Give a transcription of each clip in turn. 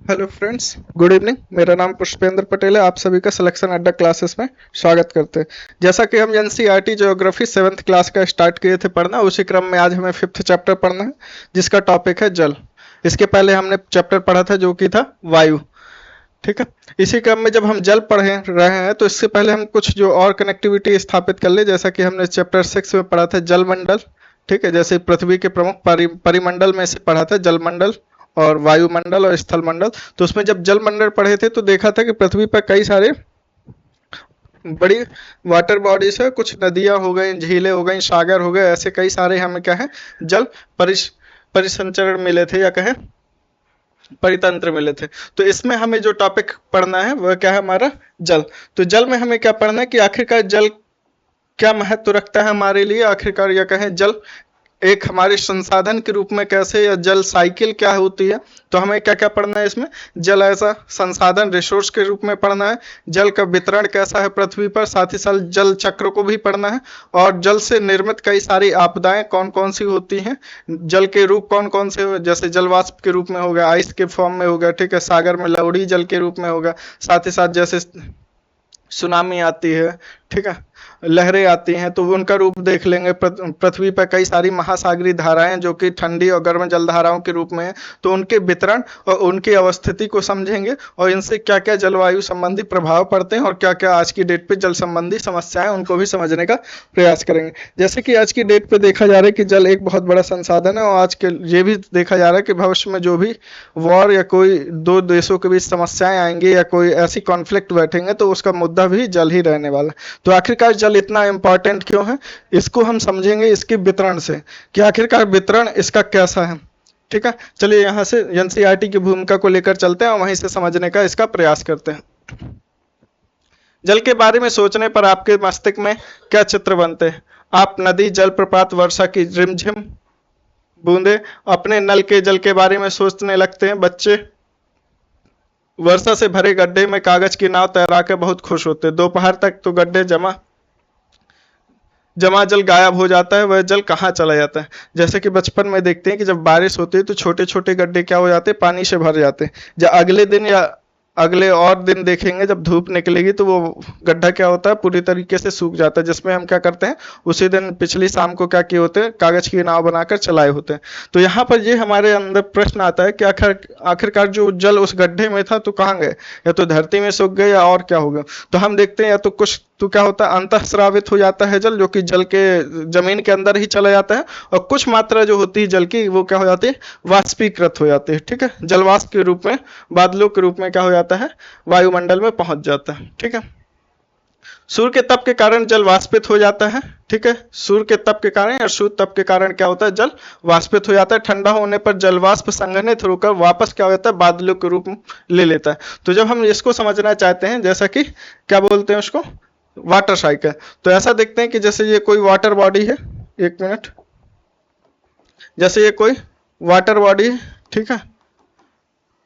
Hello friends, good evening. मेरा नाम पुष्पेंद्र पटेल है। आप सभी का सिलेक्शन अड्डा क्लासेस में स्वागत करते हैं। जैसा कि हम एनसीईआरटी ज्योग्राफी 7th क्लास का स्टार्ट किए थे पढ़ना, उसी क्रम में आज हमें 5th चैप्टर पढ़ना है, जिसका टॉपिक है जल। इसके पहले हमने चैप्टर पढ़ा था जो कि था वायु। ठीक है। इसी क्रम में जब हम जल पढ़े रहे हैं तो इससे पहले हम कुछ जो और कनेक्टिविटी स्थापित कर ले, जैसा कि हमने चैप्टर 6 में पढ़ा था जलमंडल। ठीक है। जैसे पृथ्वी के प्रमुख परिमंडल में से पढ़ा था जलमंडल और वायुमंडल और स्थलमंडल। तो उसमें जब जलमंडल पढ़े थे तो देखा था कि पृथ्वी पर कई सारे बड़ी वाटर बॉडीज है, कुछ नदियां हो गई, झीलें हो गई, सागर हो गए, ऐसे कई सारे हमें क्या है जल परिसंचरण मिले थे या कहें परितंत्र मिले थे। तो इसमें हमें जो टॉपिक पढ़ना है वह क्या है हमारा जल। तो जल में हमें क्या पढ़ना है कि आखिरकार जल क्या महत्व रखता है हमारे लिए, आखिरकार या कहें जल एक हमारे संसाधन के रूप में कैसे, या जल साइकिल क्या होती है। तो हमें क्या क्या पढ़ना है इसमें, जल ऐसा संसाधन रिसोर्स के रूप में पढ़ना है, जल का वितरण कैसा है पृथ्वी पर, साथ ही साथ जल चक्र को भी पढ़ना है, और जल से निर्मित कई सारी आपदाएं कौन कौन सी होती हैं, जल के रूप कौन कौन से, जैसे जलवाष्प के रूप में हो गया, आइस के फॉर्म में हो गया, ठीक है, सागर में लवड़ी जल के रूप में होगा, साथ ही साथ जैसे सुनामी आती है, ठीक है, लहरें आती हैं, तो उनका रूप देख लेंगे। पृथ्वी पर कई सारी महासागरीय धाराएं जो कि ठंडी और गर्म जलधाराओं के रूप में है, तो उनके वितरण और उनकी अवस्थिति को समझेंगे, और इनसे क्या क्या जलवायु संबंधी प्रभाव पड़ते हैं और क्या क्या आज की डेट पे जल संबंधी समस्याएं उनको भी समझने का प्रयास करेंगे। जैसे कि आज की डेट पे देखा जा रहा है कि जल एक बहुत बड़ा संसाधन है, और आज के ये भी देखा जा रहा है कि भविष्य में जो भी वॉर या कोई दो देशों के बीच समस्याएं आएंगी या कोई ऐसी कॉन्फ्लिक्ट बैठेंगे तो उसका मुद्दा भी जल ही रहने वाला है। तो आखिरकार जल इतना इंपॉर्टेंट क्यों है, इसको हम समझेंगे इसके वितरण से कि आखिरकार वितरण इसका कैसा है। ठीक है। चलिए यहाँ से एनसीईआरटी की भूमिका को लेकर चलते हैं और वहीं से समझने का इसका प्रयास करते हैं। जल के बारे में सोचने पर आपके मस्तिष्क में क्या चित्र बनते हैं। आप नदी, जलप्रपात, वर्षा की रिमझिम बूंदे, अपने नल के जल के बारे में सोचने लगते हैं। बच्चे वर्षा से भरे गड्ढे में कागज की नाव तैरा के बहुत खुश होते हैं। दोपहर तक तो गड्ढे जमा जमा जल गायब हो जाता है, वह जल कहाँ चला जाता है। जैसे कि बचपन में देखते हैं कि जब बारिश होती है तो छोटे छोटे गड्ढे क्या हो जाते हैं, पानी से भर जाते हैं। जब अगले दिन या अगले और दिन देखेंगे जब धूप निकलेगी तो वो गड्ढा क्या होता है, पूरी तरीके से सूख जाता है, जिसमें हम क्या करते हैं उसी दिन पिछली शाम को क्या किए होते हैं, कागज की नाव बनाकर चलाए होते हैं। तो यहाँ पर ये हमारे अंदर प्रश्न आता है कि आखिरकार जो जल उस गड्ढे में था तो कहाँ गए, या तो धरती में सूख गए या और क्या हो गया। तो हम देखते हैं या तो कुछ तो क्या होता है अंतःस्रावित हो जाता है जल, जो कि जल के जमीन के अंदर ही चला जाता है, और कुछ मात्रा जो होती है जल की वो क्या हो जाती है, वाष्पीकृत हो जाती है। ठीक है। जलवाष्प के रूप में, बादलों के रूप में क्या हो जाता है, वायुमंडल में पहुंच जाता है। ठीक है। सूर्य के तप के कारण जल वाष्पित हो जाता है। ठीक है। सूर्य के तप के कारण या सूर्य तप के कारण क्या होता है, जल वाष्पित हो जाता है। ठंडा होने पर जलवाष्प संघनित होकर वापस क्या हो जाता है, बादलों के रूप में ले लेता है। तो जब हम इसको समझना चाहते हैं, जैसा कि क्या बोलते हैं उसको, वाटर साइकिल, तो ऐसा देखते हैं कि जैसे ये कोई वाटर बॉडी है, एक मिनट, जैसे ये कोई वाटर बॉडी है, ठीक है,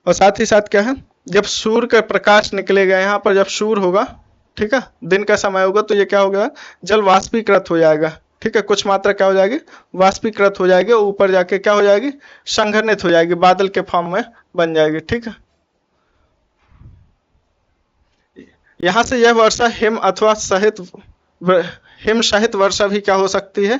और साथ ही साथ क्या है, जब सूर्य का प्रकाश निकलेगा यहाँ पर, जब सूर्य होगा, ठीक है, दिन का समय होगा, तो ये क्या होगा, जल वाष्पीकृत हो जाएगा। ठीक है। कुछ मात्रा क्या हो जाएगी, वाष्पीकृत हो जाएगी, ऊपर जाके क्या हो जाएगी, संघनित हो जाएगी, बादल के फॉर्म में बन जाएगी। ठीक है। यहाँ से यह वर्षा हिम अथवा हिम सहित वर्षा भी क्या हो सकती है,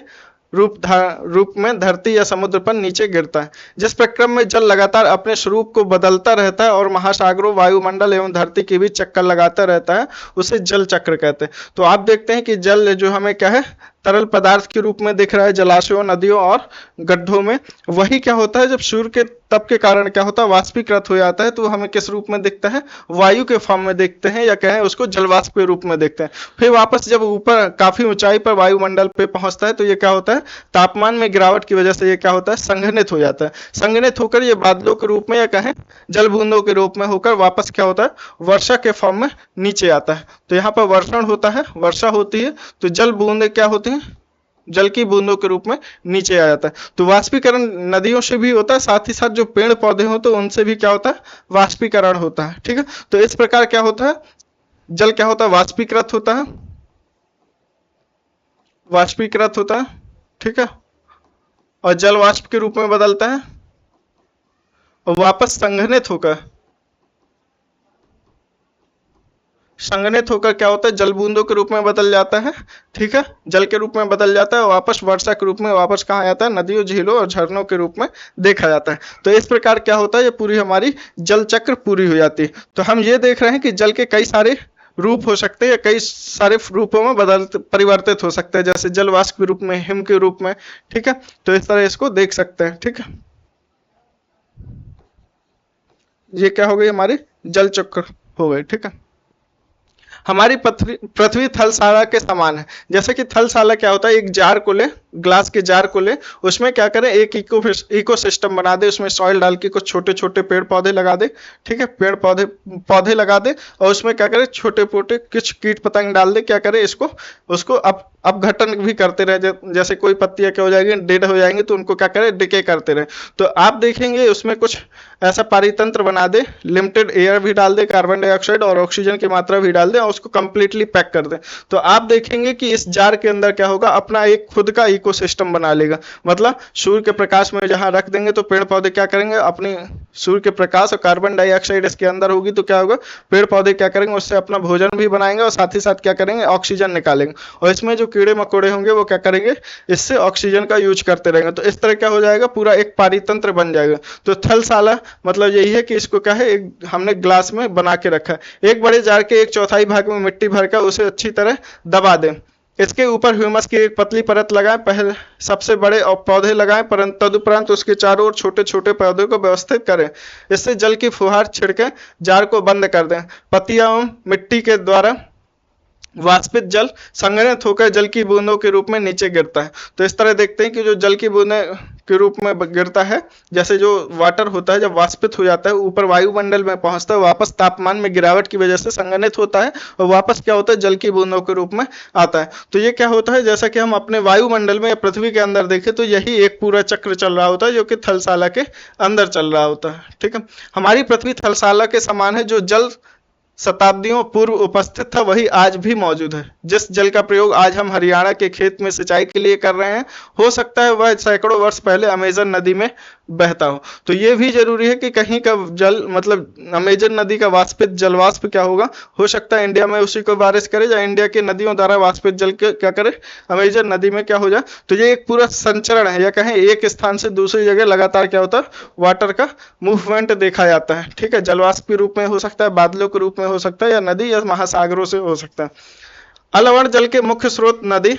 रूप में धरती या समुद्र पर नीचे गिरता है। जिस प्रक्रम में जल लगातार अपने स्वरूप को बदलता रहता है और महासागरों, वायुमंडल एवं धरती के बीच चक्कर लगाता रहता है, उसे जल चक्र कहते हैं। तो आप देखते हैं कि जल जो हमें क्या है, तरल पदार्थ के रूप में दिख रहा है जलाशयों, नदियों और गड्ढों में, वही क्या होता है जब सूर्य के तप के कारण क्या होता है, वाष्पीकृत हो जाता है, तो हमें किस रूप में दिखता है, वायु के फॉर्म में देखते हैं, या कहें उसको जलवाष्प के रूप में देखते हैं। फिर वापस जब ऊपर काफी ऊंचाई पर वायुमंडल पे पहुंचता है तो ये क्या होता है, तापमान में गिरावट की वजह से ये क्या होता है, संघनित हो जाता है। संघनित होकर ये बादलों के रूप में या कहें जल बूंदों के रूप में होकर वापस क्या होता है, वर्षा के फॉर्म में नीचे आता है। तो यहाँ पर वर्षण होता है, वर्षा होती है, तो जल बूंदे क्या होती हैं, जल की बूंदों के रूप में नीचे आ जाता है। तो वाष्पीकरण नदियों से भी होता है, साथ ही साथ जो पेड़ पौधे हो तो उनसे भी क्या होता है, वाष्पीकरण होता है। ठीक है। तो इस प्रकार क्या होता है, जल क्या होता है, वाष्पीकृत होता है, वाष्पीकृत होता है। ठीक है। और जल वाष्प के रूप में बदलता है और वापस संघनित होकर संघनित होकर क्या होता है, जल बूंदों के रूप में बदल जाता है, ठीक है, जल के रूप में बदल जाता है, वापस वर्षा के रूप में वापस कहाँ आता है, नदियों, झीलों और झरनों के रूप में देखा जाता है। तो इस प्रकार क्या होता है, ये पूरी हमारी जल चक्र पूरी हो जाती है। तो हम ये देख रहे हैं कि जल के कई सारे रूप हो सकते हैं या कई सारे रूपों में परिवर्तित हो सकते हैं, जैसे जल वाष्प के रूप में, हिम के रूप में, ठीक है। तो इस तरह इसको देख सकते हैं, ठीक है। ये क्या हो गई, हमारी जल चक्र हो गए, ठीक है। हमारी पृथ्वी थलशाला के समान है। जैसे कि थलशाला क्या होता है, एक जार को ले, ग्लास के जार को ले, उसमें क्या करें, एक इकोसिस्टम बना दे, उसमें सॉइल डाल के कुछ छोटे छोटे पेड़ पौधे लगा दे, ठीक है, पेड़ पौधे पौधे लगा दे, और उसमें क्या करे, छोटे छोटे कुछ कीट पतंग डाल दे, क्या करे, इसको उसको अपघटन भी करते रहे, जैसे कोई पत्तियां क्या हो जाएंगी, डेड हो जाएंगी, तो उनको क्या करे, डिके करते रहे। तो आप देखेंगे उसमें कुछ ऐसा पारितंत्र बना दे, लिमिटेड एयर भी डाल दे, कार्बन डाइऑक्साइड और ऑक्सीजन की मात्रा भी डाल दे, और उसको कंप्लीटली पैक कर दे, तो आप देखेंगे कि इस जार के अंदर क्या होगा, अपना एक खुद का इकोसिस्टम बना लेगा। मतलब सूर्य के प्रकाश में जहां रख देंगे तो पेड़ पौधे क्या करेंगे, अपनी सूर्य के प्रकाश और कार्बन डाइऑक्साइड इसके अंदर होगी, तो क्या होगा, पेड़ पौधे क्या करेंगे, उससे अपना भोजन भी बनाएंगे और साथ ही साथ क्या करेंगे, ऑक्सीजन निकालेंगे, और इसमें जो कीड़े मकोड़े होंगे वो क्या करेंगे, इससे ऑक्सीजन का यूज करते रहेंगे। तो इस तरह क्या हो जाएगा, पूरा एक पारितंत्र बन जाएगा। तो थलशाला मतलब यही है कि इसको क्या है, एक हमने ग्लास में बना के रखा है, एक बड़े जार के 1/4 भाग में मिट्टी भरकर उसे अच्छी तरह दबा दें, इसके ऊपर ह्यूमस की एक पतली परत लगाएं, पहले सबसे बड़े और पौधे लगाएं, परंतु तदुपरांत उसके चारों ओर छोटे छोटे पौधों को व्यवस्थित करें, इससे जल की फुहार छिड़के जार को बंद कर दें। पत्तियां मिट्टी के द्वारा वाष्पित जल संघनित होकर जल की बूंदों के रूप में नीचे गिरता है। तो इस तरह देखते हैं कि जो जल की बूंदें के रूप में गिरता है, जैसे जो वाटर होता है जब वाष्पित हो जाता है ऊपर वायुमंडल में पहुंचता है, वापस तापमान में गिरावट की वजह से संघनित होता है और वापस क्या होता है, जल की बूंदों के रूप में आता है। तो ये क्या होता है, जैसा कि हम अपने वायुमंडल में या पृथ्वी के अंदर देखें तो यही एक पूरा चक्र चल रहा होता है जो कि थलशाला के अंदर चल रहा होता है, ठीक है। हमारी पृथ्वी थलशाला के समान है, जो जल शताब्दियों पूर्व उपस्थित था वही आज भी मौजूद है। जिस जल का प्रयोग आज हम हरियाणा के खेत में सिंचाई के लिए कर रहे हैं, हो सकता है वह सैकड़ों वर्ष पहले अमेजन नदी में बहता हो। तो ये भी जरूरी है कि कहीं का जल, मतलब अमेजन नदी का वाष्पित जलवाष्प क्या होगा, हो सकता है इंडिया में उसी को बारिश करे, या इंडिया के नदियों द्वारा वाष्पित जल के क्या करे, अमेजन नदी में क्या हो जाए। तो ये एक पूरा संचरण है, या कहें एक स्थान से दूसरी जगह लगातार क्या होता है, वाटर का मूवमेंट देखा जाता है, ठीक है। जलवाष्प के रूप में हो सकता है, बादलों के रूप में हो सकता है, या नदी या महासागरों से हो सकता है। अलवण जल के मुख्य स्रोत नदी,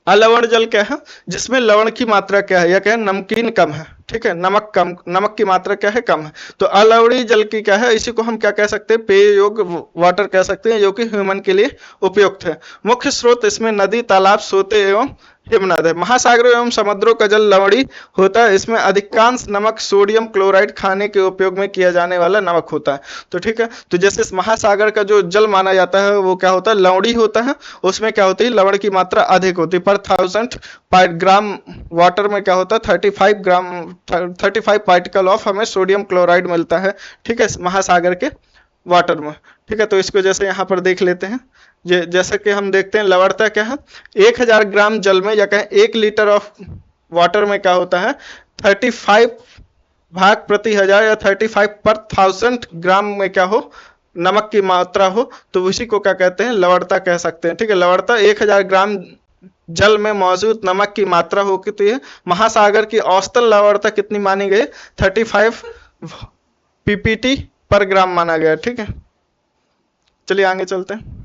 अलवण जल क्या है, जिसमें लवण की मात्रा क्या है, या क्या है, नमकीन कम है, ठीक है, नमक कम, नमक की मात्रा क्या है, कम है। तो अलवणी जल की क्या है, इसी को हम क्या कह सकते हैं, पेय योग्य वाटर कह सकते हैं, जो कि ह्यूमन के लिए उपयुक्त है। मुख्य स्रोत इसमें नदी, तालाब, सोते एवं हिमनद है। महासागरों एवं समुद्रों का जल लवणी होता है, इसमें अधिकांश नमक सोडियम क्लोराइड खाने के उपयोग में किया जाने वाला नमक होता है। तो ठीक है, तो जैसे इस महासागर का जो जल माना जाता है वो क्या होता है, लवणी होता है, उसमें क्या होती है, लवण की मात्रा अधिक होती है। पर 1000 ग्राम वाटर में क्या होता है, 35 पार्टिकल ऑफ हमें सोडियम क्लोराइड मिलता है, ठीक है, महासागर के वाटर में, ठीक है। तो इसको जैसे यहाँ पर देख लेते हैं, जैसे कि हम देखते हैं लवणता क्या है, 1000 ग्राम जल में, या कहें 1 लीटर ऑफ वाटर में क्या होता है, 35 भाग प्रति हजार या 35 पर 1000 ग्राम में क्या हो, नमक की मात्रा हो, तो उसी को क्या कहते हैं, लवणता कह सकते हैं, ठीक है। लवणता 1000 ग्राम जल में मौजूद नमक की मात्रा होती है। महासागर की औसतन लवणता कितनी मानी गई, 35 पीपीटी पर ग्राम माना गया, ठीक है। चलिए आगे चलते हैं।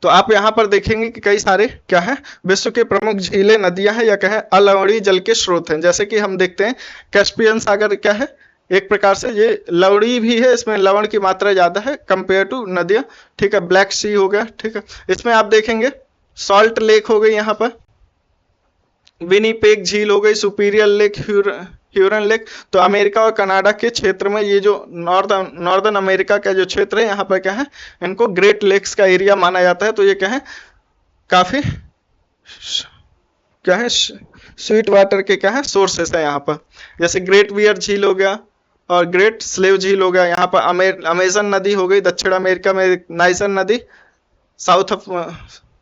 तो आप यहाँ पर देखेंगे कि कई सारे क्या है, विश्व के प्रमुख झीलें, नदियां हैं, या क्या है, अलवणीय जल के स्रोत हैं। जैसे कि हम देखते हैं कैस्पियन सागर क्या है, एक प्रकार से ये लवणीय भी है, इसमें लवण की मात्रा ज्यादा है कंपेयर टू नदियां, ठीक है। ब्लैक सी हो गया, ठीक है, इसमें आप देखेंगे सॉल्ट लेक हो गई, यहाँ पर विनीपेग झील हो गई, सुपीरियर लेक, ह्यूरन लेक। तो अमेरिका और कनाडा के क्षेत्र में ये जो नॉर्दर्न अमेरिका का जो क्षेत्र है, यहाँ पर क्या है, इनको ग्रेट लेक्स का एरिया माना जाता है। तो ये क्या है, काफी क्या है, स्वीट वाटर के क्या है, सोर्सेस है यहाँ पर। जैसे ग्रेट बियर झील हो गया और ग्रेट स्लेव झील हो गया। यहाँ पर अमेजन नदी हो गई, दक्षिण अमेरिका में नाइजर नदी, साउथ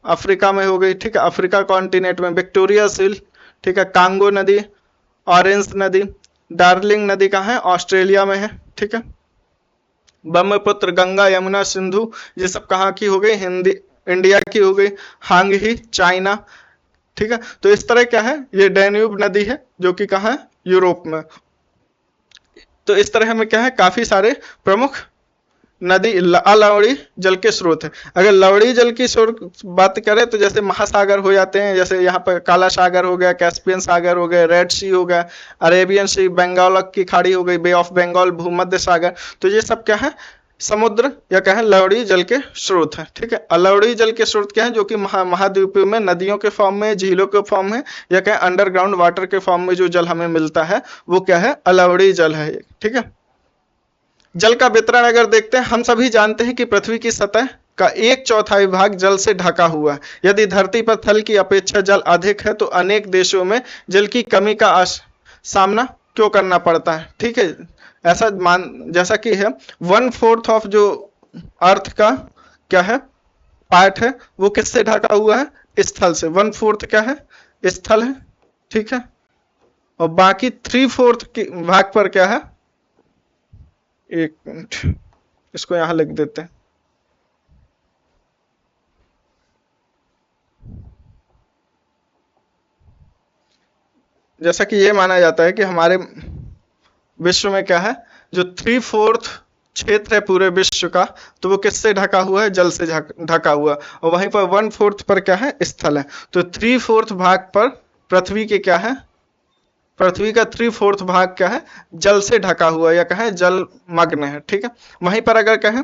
अफ्रीका में हो गई, ठीक है, अफ्रीका कॉन्टिनेंट में विक्टोरिया झील, ठीक है, कांगो नदी, ऑरेंज नदी, डार्लिंग नदी कहाँ है, ऑस्ट्रेलिया में है, ठीक है। ब्रह्मपुत्र, गंगा, यमुना, सिंधु, ये सब कहाँ की हो गई? हिंदी इंडिया की हो गई। हांगही चाइना, ठीक है। तो इस तरह क्या है, ये डैन्यूब नदी है जो कि कहाँ है? यूरोप में। तो इस तरह हमें क्या है, काफी सारे प्रमुख नदी अलावड़ी जल के स्रोत है। अगर लवड़ी जल की बात करें तो जैसे महासागर हो जाते हैं, जैसे यहाँ पर काला सागर हो गया, कैस्पियन सागर हो गया, रेड सी हो गया, अरेबियन सी, बंगाल की खाड़ी हो गई, बे ऑफ बंगाल, भूमध्य सागर। तो ये सब क्या है? समुद्र या क्या है? लवड़ी जल के स्रोत है, ठीक है। अलावड़ी जल के स्रोत क्या है? जो कि महाद्वीपों में नदियों के फॉर्म में, झीलों के फॉर्म में, या क्या अंडरग्राउंड वाटर के फॉर्म में जो जल हमें मिलता है वो क्या है? अलावड़ी जल है, ठीक है। जल का वितरण अगर देखते हैं, हम सभी जानते हैं कि पृथ्वी की सतह का 1/4 भाग जल से ढका हुआ है। यदि धरती पर थल की अपेक्षा जल अधिक है तो अनेक देशों में जल की कमी का सामना क्यों करना पड़ता है, ठीक है। ऐसा जैसा कि है 1/4 ऑफ जो अर्थ का क्या है पार्ट है वो किससे ढका हुआ है? स्थल से। 1/4 क्या है? स्थल है, ठीक है। और बाकी 3/4 भाग पर क्या है? एक मिनट, इसको यहां लिख देते हैं। जैसा कि ये माना जाता है कि हमारे विश्व में क्या है, जो 3/4 क्षेत्र है पूरे विश्व का, तो वो किससे ढका हुआ है? जल से ढका हुआ। और वहीं पर 1/4 पर क्या है? स्थल है। तो 3/4 भाग पर पृथ्वी के क्या है? पृथ्वी का 3/4 भाग क्या है? जल से ढका हुआ या क्या है? जल मग्न है, ठीक है। वहीं पर अगर कहें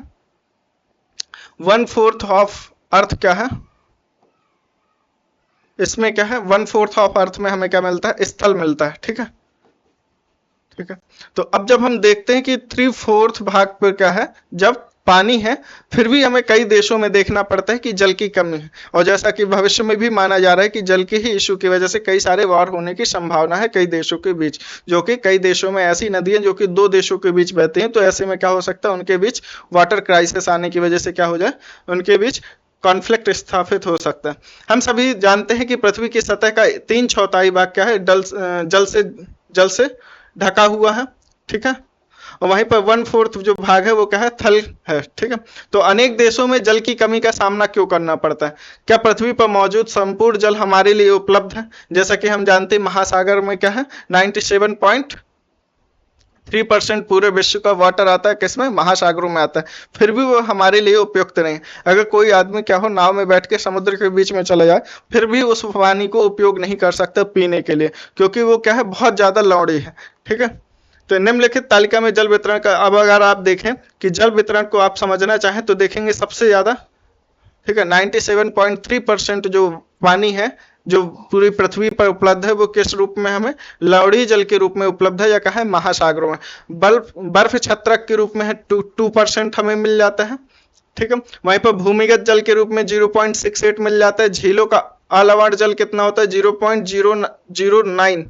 1/4 ऑफ अर्थ क्या है? इसमें क्या है? 1/4 ऑफ अर्थ में हमें क्या मिलता है? स्थल मिलता है, ठीक है, ठीक है। तो अब जब हम देखते हैं कि 3/4 भाग पर क्या है? जब पानी है, फिर भी हमें कई देशों में देखना पड़ता है कि जल की कमी है। और जैसा कि भविष्य में भी माना जा रहा है कि जल के ही इशू की वजह से कई सारे वॉर होने की संभावना है कई देशों के बीच, जो कि कई देशों में ऐसी नदियां जो कि 2 देशों के बीच बहती हैं। तो ऐसे में क्या हो सकता है? उनके बीच वाटर क्राइसिस आने की वजह से क्या हो जाए? उनके बीच कॉन्फ्लिक्ट स्थापित हो सकता है। हम सभी जानते हैं कि पृथ्वी की सतह का 3/4 भाग क्या है? जल से ढका हुआ है, ठीक है। और वहीं पर 1/4 जो भाग है वो क्या है? थल है, ठीक है। तो अनेक देशों में जल की कमी का सामना क्यों करना पड़ता है? क्या पृथ्वी पर मौजूद संपूर्ण जल हमारे लिए उपलब्ध है? जैसा कि हम जानते हैं महासागर में क्या है? 97.3% पूरे विश्व का वाटर आता है किसमें? महासागरों में आता है। फिर भी वो हमारे लिए उपयुक्त नहीं। अगर कोई आदमी क्या हो नाव में बैठ के समुद्र के बीच में चला जाए, फिर भी उस पानी को उपयोग नहीं कर सकता पीने के लिए, क्योंकि वो क्या है? बहुत ज्यादा लवड़ी है, ठीक है। तो निम्नलिखित तालिका में जल वितरण का, अब अगर आप देखें कि जल वितरण को आप समझना चाहें तो देखेंगे सबसे ज्यादा, ठीक है, 97.3% जो पानी है जो पूरी पृथ्वी पर उपलब्ध है वो किस रूप में? हमें लवड़ी जल के रूप में उपलब्ध है या कहा है? महासागरों में। बर्फ छत्रक के रूप में है 2% हमें मिल जाता है, ठीक है। वहीं पर भूमिगत जल के रूप में 0.68 मिल जाता है। झीलों का अलावड़ जल कितना होता है? 0.009,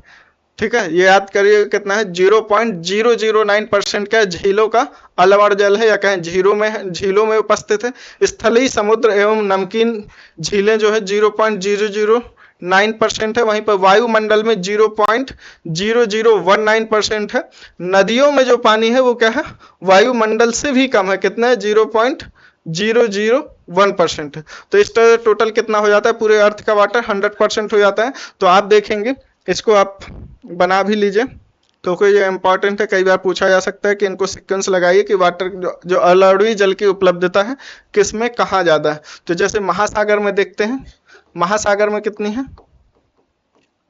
ठीक है। ये याद करिए कितना है? 0.009% का झीलों का अलावड़ जल है या कहें झीलों में उपस्थित है। स्थलीय समुद्र एवं नमकीन झीलें जो है 0.009% है। वहीं पर वायुमंडल में 0.0019% है। नदियों में जो पानी है वो क्या है? वायुमंडल से भी कम है। कितना है? 0.001% है। तो इस तरह टोटल कितना हो जाता है? पूरे अर्थ का वाटर 100% हो जाता है। तो आप देखेंगे, इसको आप बना भी लीजिए तो कोई ये इंपॉर्टेंट है, कई बार पूछा जा सकता है कि इनको सीक्वेंस लगाइए कि वाटर जो अलावड़ी जल की उपलब्धता है किस में कहाँ ज्यादा है। तो जैसे महासागर में देखते हैं, महासागर में कितनी है?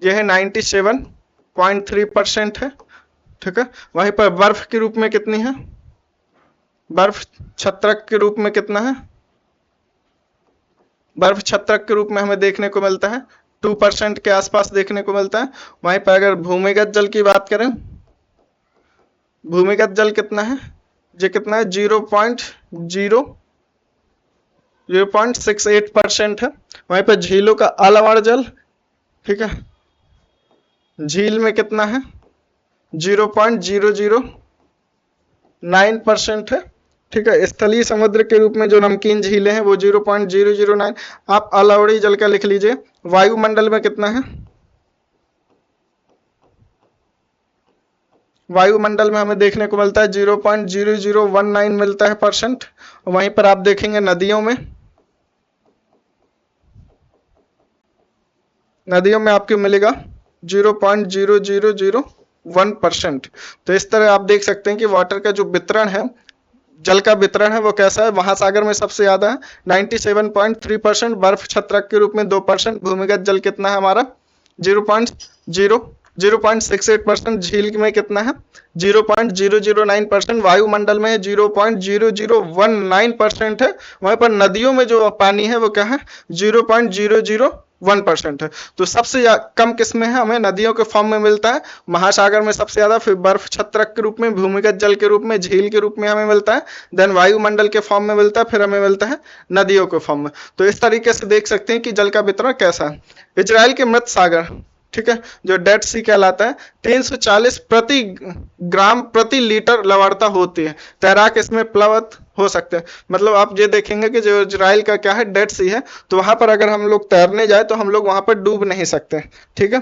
यह है 97.3% है, ठीक है। वहीं पर बर्फ के रूप में कितनी है? बर्फ छत्रक के रूप में कितना है? बर्फ छत्रक के रूप में हमें देखने को मिलता है 2% के आसपास देखने को मिलता है। वहीं पर अगर भूमिगत जल की बात करें, भूमिगत जल कितना है? ये कितना है? 0.68% है। वहीं पर झीलों का अलावड़ जल, ठीक है, झील में कितना है? 0.009% है, ठीक है। स्थलीय समुद्र के रूप में जो नमकीन झीलें हैं वो 0.009। आप अलावड़ी जल का लिख लीजिए। वायुमंडल में कितना है? वायुमंडल में हमें देखने को मिलता है 0.0019 मिलता है परसेंट। वहीं पर आप देखेंगे नदियों में आपको मिलेगा 0.0001%। तो इस तरह आप देख सकते हैं कि वाटर का जो वितरण है, जल का वितरण है वो कैसा है। महासागर में सबसे ज्यादा है 97.3%, बर्फ छत्रक के रूप में 2%, भूमिगत जल कितना है हमारा 0.68%, झील में कितना है 0.009%, वायुमंडल में 0.0019% है। वहीं पर नदियों में जो पानी है वो क्या है 0.001% है। तो सबसे कम किस में है, हमें नदियों के फॉर्म में मिलता है, महासागर में सबसे ज्यादा, फिर बर्फ छत्रक के रूप में, भूमिगत जल के रूप में, झील के रूप में हमें मिलता है, देन वायुमंडल के फॉर्म में मिलता है, फिर हमें मिलता है नदियों के फॉर्म में। तो इस तरीके से देख सकते हैं कि जल का वितरण कैसा है। इजराइल के मृत सागर, ठीक है, जो डेड सी कहलाता है, 340 प्रति ग्राम प्रति लीटर लवणता होती है। तैराक इसमें प्लवत हो सकते हैं। मतलब आप ये देखेंगे कि जो इजराइल का क्या है डेड सी है, तो वहां पर अगर हम लोग तैरने जाए तो हम लोग वहां पर डूब नहीं सकते, ठीक है,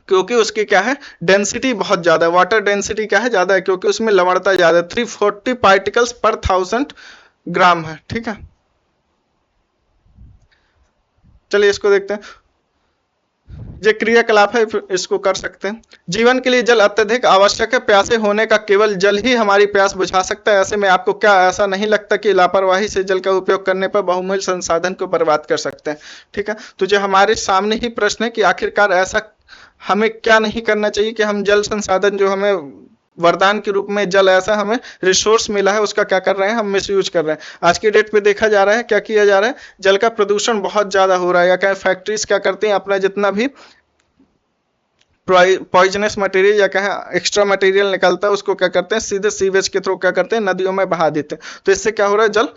क्योंकि उसकी क्या है डेंसिटी बहुत ज्यादा है, वाटर डेंसिटी क्या है ज्यादा है, क्योंकि उसमें लवणता ज्यादा है, 340 पार्टिकल्स पर 1000 ग्राम है, ठीक है। चलिए इसको देखते हैं, ये क्रियाकलाप है, इसको कर सकते हैं। जीवन के लिए जल अत्यधिक आवश्यक है, प्यासे होने का केवल जल ही हमारी प्यास बुझा सकता है। ऐसे में आपको क्या ऐसा नहीं लगता कि लापरवाही से जल का उपयोग करने पर बहुमूल्य संसाधन को बर्बाद कर सकते हैं, ठीक है। तो जो हमारे सामने ही प्रश्न है कि आखिरकार ऐसा हमें क्या नहीं करना चाहिए कि हम जल संसाधन जो हमें वरदान के रूप में जल ऐसा हमें रिसोर्स मिला है उसका क्या कर रहे हैं हम मिसयूज कर रहे हैं। आज की डेट पे देखा जा रहा है क्या किया जा रहा है, जल का प्रदूषण बहुत ज्यादा हो रहा है, या क्या फैक्ट्रीज क्या करते हैं अपना जितना भी पॉइजनस मटेरियल या कहें एक्स्ट्रा मटेरियल निकलता है उसको क्या करते हैं सीधे सीवेज के थ्रू क्या करते हैं नदियों में बहा देते हैं। तो इससे क्या हो रहा है जल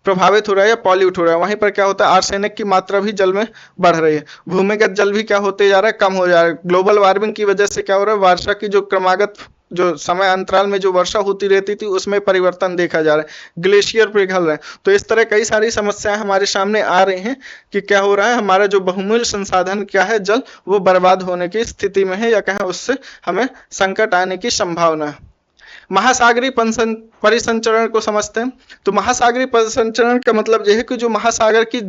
प्रभावित हो रहा है या पॉल्यूट हो रहा है। वहीं पर क्या होता है आर्सेनिक की मात्रा भी जल में बढ़ रही है, भूमिगत जल भी क्या होते जा रहा है कम हो जा रहा है। ग्लोबल वार्मिंग की वजह से क्या हो रहा है वर्षा की जो क्रमागत जो समय अंतराल में जो वर्षा होती रहती थी उसमें परिवर्तन देखा जा रहा है, ग्लेशियर पिघल रहे हैं। तो इस तरह कई सारी समस्याएं हमारे सामने आ रही हैं कि क्या हो रहा है हमारा जो बहुमूल्य संसाधन क्या है जल वो बर्बाद होने की स्थिति में है, या कहें उससे हमें संकट आने की संभावना है। महासागरीय परिसंचरण को समझते हैं। तो महासागरीय परिसंचरण का मतलब यह है कि जो महासागर की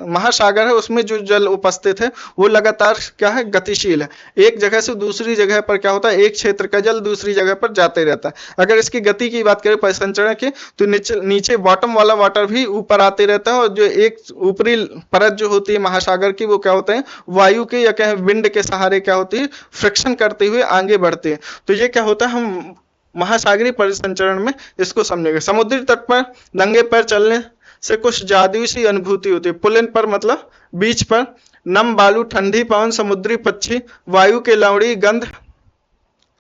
महासागर है उसमें जो जल उपस्थित है वो लगातार क्या है गतिशील है, एक जगह से दूसरी जगह पर क्या होता है एक क्षेत्र का जल दूसरी जगह पर जाते रहता है। अगर इसकी गति की बात करें परिसंचरण की तो नीचे बॉटम वाला वाटर भी ऊपर आते रहता है, और जो एक ऊपरी परत जो होती है महासागर की वो क्या होते हैं वायु के या क्या विंड के सहारे क्या होती है फ्रिक्शन करते हुए आगे बढ़ते हैं। तो ये क्या होता है हम महासागरीय परिसंचरण में इसको समझेंगे। समुद्री तट पर नंगे पैर चलने से कुछ जादुई सी अनुभूति होती है। पुलिन पर मतलब बीच पर नम बालू, ठंडी पवन, समुद्री पक्षी, वायु के लवड़ी गंध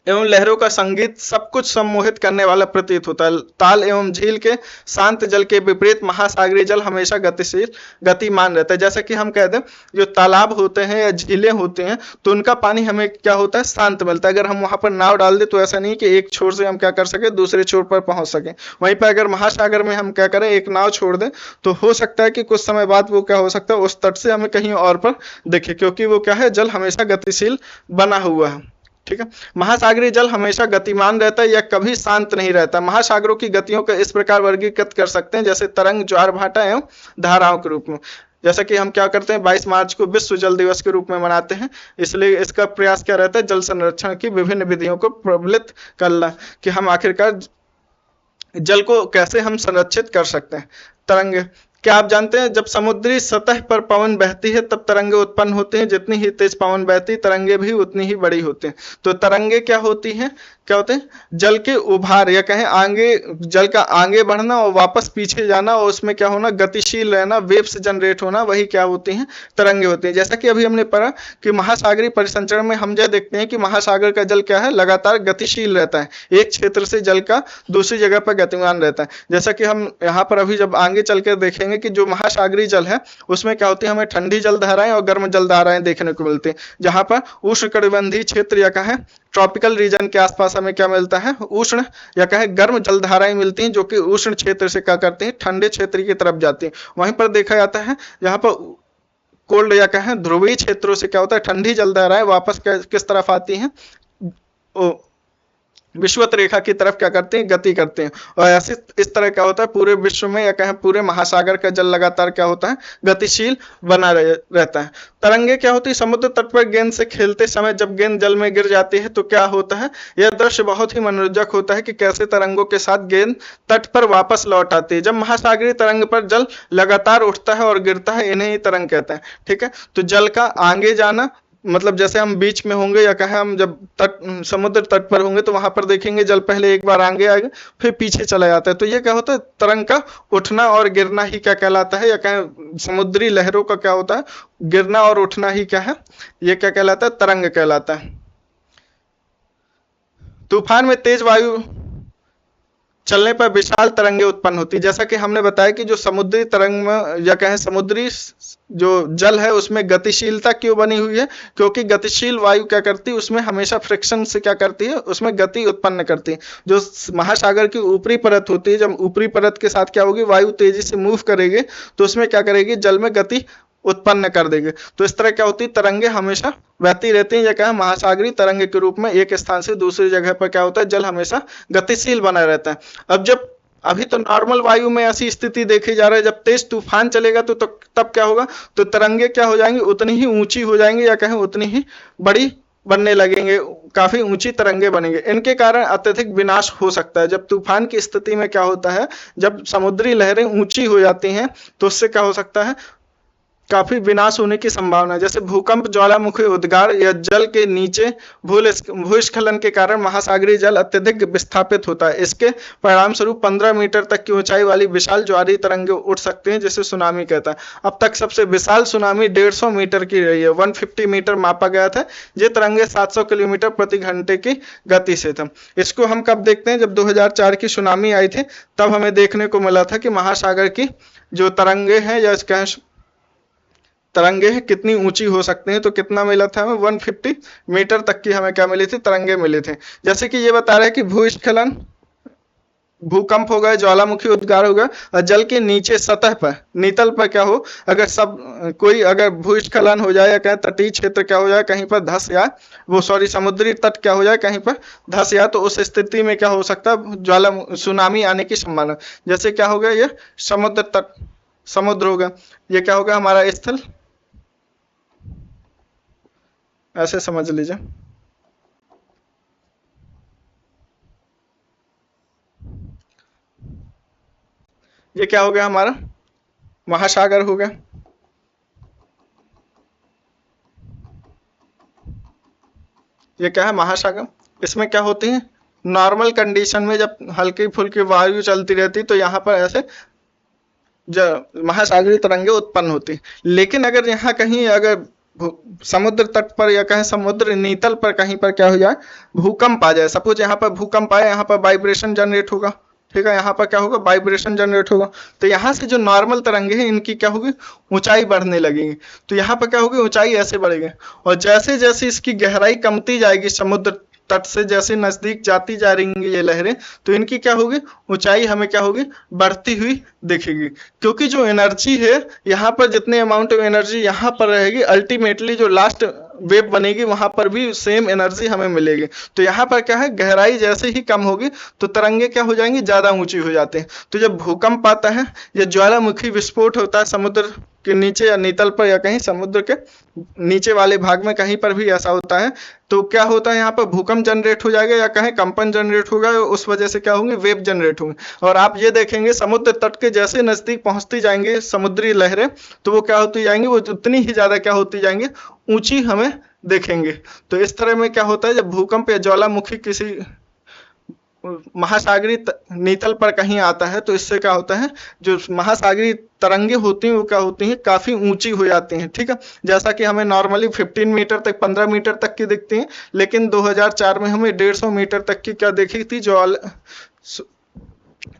एवं लहरों का संगीत सब कुछ सम्मोहित करने वाला प्रतीत होता है। ताल एवं झील के शांत जल के विपरीत महासागरीय जल हमेशा गतिशील गतिमान रहता है। जैसा कि हम कहते हैं जो तालाब होते हैं या झीलें होते हैं तो उनका पानी हमें क्या होता है शांत मिलता है। अगर हम वहां पर नाव डाल दें तो ऐसा नहीं कि एक छोर से हम क्या कर सके दूसरे छोर पर पहुंच सके। वहीं पर अगर महासागर में हम क्या करें एक नाव छोड़ दें तो हो सकता है कि कुछ समय बाद वो क्या हो सकता है उस तट से हमें कहीं और पर दिखे, क्योंकि वो क्या है जल हमेशा गतिशील बना हुआ है, ठीक है। महासागरीय जल हमेशा गतिमान रहता है या कभी शांत नहीं रहता। महासागरों की गतियों को इस प्रकार वर्गीकृत कर सकते हैं जैसे तरंग, ज्वार भाटा एवं धाराओं के रूप में। जैसा कि हम क्या करते हैं 22 मार्च को विश्व जल दिवस के रूप में मनाते हैं, इसलिए इसका प्रयास क्या रहता है जल संरक्षण की विभिन्न विधियों को प्रबलित करना कि हम आखिरकार जल को कैसे हम संरक्षित कर सकते हैं। तरंगे, क्या आप जानते हैं जब समुद्री सतह पर पवन बहती है तब तरंगे उत्पन्न होते हैं, जितनी ही तेज पवन बहती तरंगे भी उतनी ही बड़ी होती हैं। तो तरंगे क्या होती हैं, क्या होते हैं जल के उभार या कहें आगे जल का आगे बढ़ना और वापस पीछे जाना और उसमें क्या होना गतिशील रहना, वेव्स जनरेट होना, वही क्या होती हैं तरंगे होती हैं। जैसा कि अभी हमने पढ़ा कि महासागरीय परिसंचरण में हम यह देखते हैं कि महासागर का जल क्या है लगातार गतिशील रहता है, एक क्षेत्र से जल का दूसरी जगह पर गतिमान रहता है। जैसा कि हम यहाँ पर अभी जब आगे चल कर देखेंगे कि जो महासागरीय जल है उसमें क्या होती है हमें ठंडी जलधाराएं और गर्म जलधाराएं देखने को मिलती है, जहां पर उष्णकटिबंधीय क्षेत्र या कहें ट्रॉपिकल रीजन के आसपास हमें क्या मिलता है उष्ण या कहें गर्म जलधाराएं मिलती हैं जो कि उष्ण क्षेत्र से क्या करती हैं ठंडे क्षेत्र की तरफ जाती हैं। वहीं पर देखा जाता है जहां पर कोल्ड या कहें ध्रुवीय क्षेत्रों से क्या होता है ठंडी जलधाराएं वापस किस तरफ आती हैं विषुवत रेखा की तरफ क्या करते हैं, गति करते हैं। और ऐसे इस तरह क्या होता है पूरे विश्व में या कहें पूरे महासागर का जल लगातार क्या होता है, गतिशील बना रहता है। तरंगे क्या होती है, समुद्र तट पर गेंद से खेलते समय जब गेंद जल में गिर जाती है तो क्या होता है, यह दृश्य बहुत ही मनोरंजक होता है कि कैसे तरंगों के साथ गेंद तट पर वापस लौट आती है। जब महासागरीय तरंग पर जल लगातार उठता है और गिरता है, इन्हें ही तरंग कहते हैं। ठीक है, तो जल का आगे जाना, मतलब जैसे हम बीच में होंगे या कहें हम जब तट समुद्र तट पर होंगे तो वहां पर देखेंगे जल पहले एक बार आगे आएगा फिर पीछे चला जाता है। तो ये क्या होता है, तरंग का उठना और गिरना ही क्या कहलाता है, या कहें समुद्री लहरों का क्या होता है, गिरना और उठना ही क्या है, ये क्या कहलाता है, तरंग कहलाता है। तूफान में तेज वायु चलने पर विशाल तरंगे उत्पन्न होती है। जैसा कि हमने बताया कि जो समुद्री तरंग में या कहें समुद्री जो जल है उसमें गतिशीलता क्यों बनी हुई है, क्योंकि गतिशील वायु क्या करती है, उसमें हमेशा फ्रिक्शन से क्या करती है, उसमें गति उत्पन्न करती है। जो महासागर की ऊपरी परत होती है, जब ऊपरी परत के साथ क्या होगी, वायु तेजी से मूव करेगी तो उसमें क्या करेगी, जल में गति उत्पन्न कर देंगे। तो इस तरह क्या होती है, तरंगे हमेशा बहती रहती हैं, या क्या महासागरीय तरंगे के रूप में एक स्थान से दूसरी जगह पर क्या होता है, जल हमेशा गतिशील बना रहता है। अब जब अभी तो नॉर्मल वायु में ऐसी स्थिति देखी जा रहा है, जब तेज तूफान चलेगा तो तब क्या होगा, तो तरंगे क्या हो जाएंगी, उतनी ही ऊंची हो जाएंगी या कहें उतनी ही बड़ी बनने लगेंगे, काफी ऊंची तरंगे बनेंगे। इनके कारण अत्यधिक विनाश हो सकता है। जब तूफान की स्थिति में क्या होता है, जब समुद्री लहरें ऊंची हो जाती हैं तो उससे क्या हो सकता है, काफी विनाश होने की संभावना है। जैसे भूकंप, ज्वालामुखी उद्गार या जल के नीचे भूस्खलन के कारण महासागरीय जल अत्यधिक विस्थापित होता है। इसके परिणाम स्वरूप 15 मीटर तक की ऊंचाई वाली विशाल ज्वारीय तरंगे उठ सकते हैं, जिसे सुनामी कहता है। अब तक सबसे विशाल सुनामी 150 मीटर की रही है, 150 मीटर मापा गया था। ये तरंगे 700 किलोमीटर प्रति घंटे की गति से था। इसको हम कब देखते हैं, जब 2004 की सुनामी आई थी तब हमें देखने को मिला था कि महासागर की जो तरंगे हैं या इसका तरंगे हैं कितनी ऊंची हो सकते हैं। तो कितना मिला था हमें, 150 मीटर तक की हमें क्या मिली थी, तरंगे मिले थे। जैसे कि ये बता रहे हैं कि भूस्खलन, भूकंप हो गए, ज्वालामुखी उद्गार हो गया, और जल के नीचे सतह पर नीतल पर क्या हो, अगर अगर भूस्खलन हो जाए या कहीं तटीय क्षेत्र क्या हो जाए, कहीं पर धस या समुद्री तट क्या हो जाए, कहीं पर धस या, तो उस स्थिति में क्या हो सकता है, सुनामी आने की संभावना। जैसे क्या हो गया, ये समुद्र तट, समुद्र होगा, ये क्या होगा, हमारा स्थल, ऐसे समझ लीजिए। ये क्या हो गया, हमारा महासागर हो गया। ये क्या है, महासागर। इसमें क्या होती है, नॉर्मल कंडीशन में जब हल्की फुल्की वायु चलती रहती तो यहाँ पर ऐसे महासागरीय तरंगे उत्पन्न होती। लेकिन अगर यहाँ कहीं अगर समुद्र तट पर या कहीं समुद्र नीतल पर कहीं पर क्या हो जाए, भूकंप आ जाए, सपोज यहाँ पर भूकंप आए, यहाँ पर वाइब्रेशन जनरेट होगा, ठीक है, यहाँ पर क्या होगा, वाइब्रेशन जनरेट होगा। तो यहाँ से जो नॉर्मल तरंगे हैं इनकी क्या होगी, ऊंचाई बढ़ने लगेगी। तो यहाँ पर क्या होगी, ऊंचाई ऐसे बढ़ेगी, और जैसे जैसे इसकी गहराई कमती जाएगी, समुद्र तट से जैसे नजदीक जाती जा रही ये लहरें, तो इनकी क्या होगी, ऊंचाई हमें क्या होगी, बढ़ती हुई दिखेगी। क्योंकि जो एनर्जी है यहाँ पर, जितने अमाउंट ऑफ एनर्जी यहाँ पर रहेगी, अल्टीमेटली जो लास्ट वेव बनेगी वहां पर भी सेम एनर्जी हमें मिलेगी। तो यहाँ पर क्या है, गहराई जैसे ही कम होगी तो तरंगे क्या हो जाएंगी, ज्यादा ऊंची हो जाते हैं। तो जब भूकंप आता है या ज्वालामुखी विस्फोट होता है समुद्र के नीचे या नीतल पर या कहीं समुद्र के नीचे वाले भाग में कहीं पर भी ऐसा होता है, तो क्या होता है, यहाँ पर भूकंप जनरेट हो जाएगा या कहीं कंपन जनरेट होगा, उस वजह से क्या होंगे, वेव जनरेट होंगे। और आप ये देखेंगे समुद्र तट के जैसे नजदीक पहुंचती जाएंगे समुद्री लहरें, तो वो क्या होती जाएंगी, वो उतनी ही ज्यादा क्या होती जाएंगी, ऊंची हमें देखेंगे। तो इस तरह में क्या होता है, जब भूकंप या ज्वालामुखी किसी महासागरीय नीतल पर कहीं आता है तो इससे क्या होता है, जो महासागरीय तरंगे होती हैं वो क्या होती हैं, काफी ऊंची हो जाती हैं। ठीक है, जैसा कि हमें नॉर्मली 15 मीटर तक, 15 मीटर तक की दिखती हैं, लेकिन 2004 में हमें 150 मीटर तक की क्या देखी थी, जो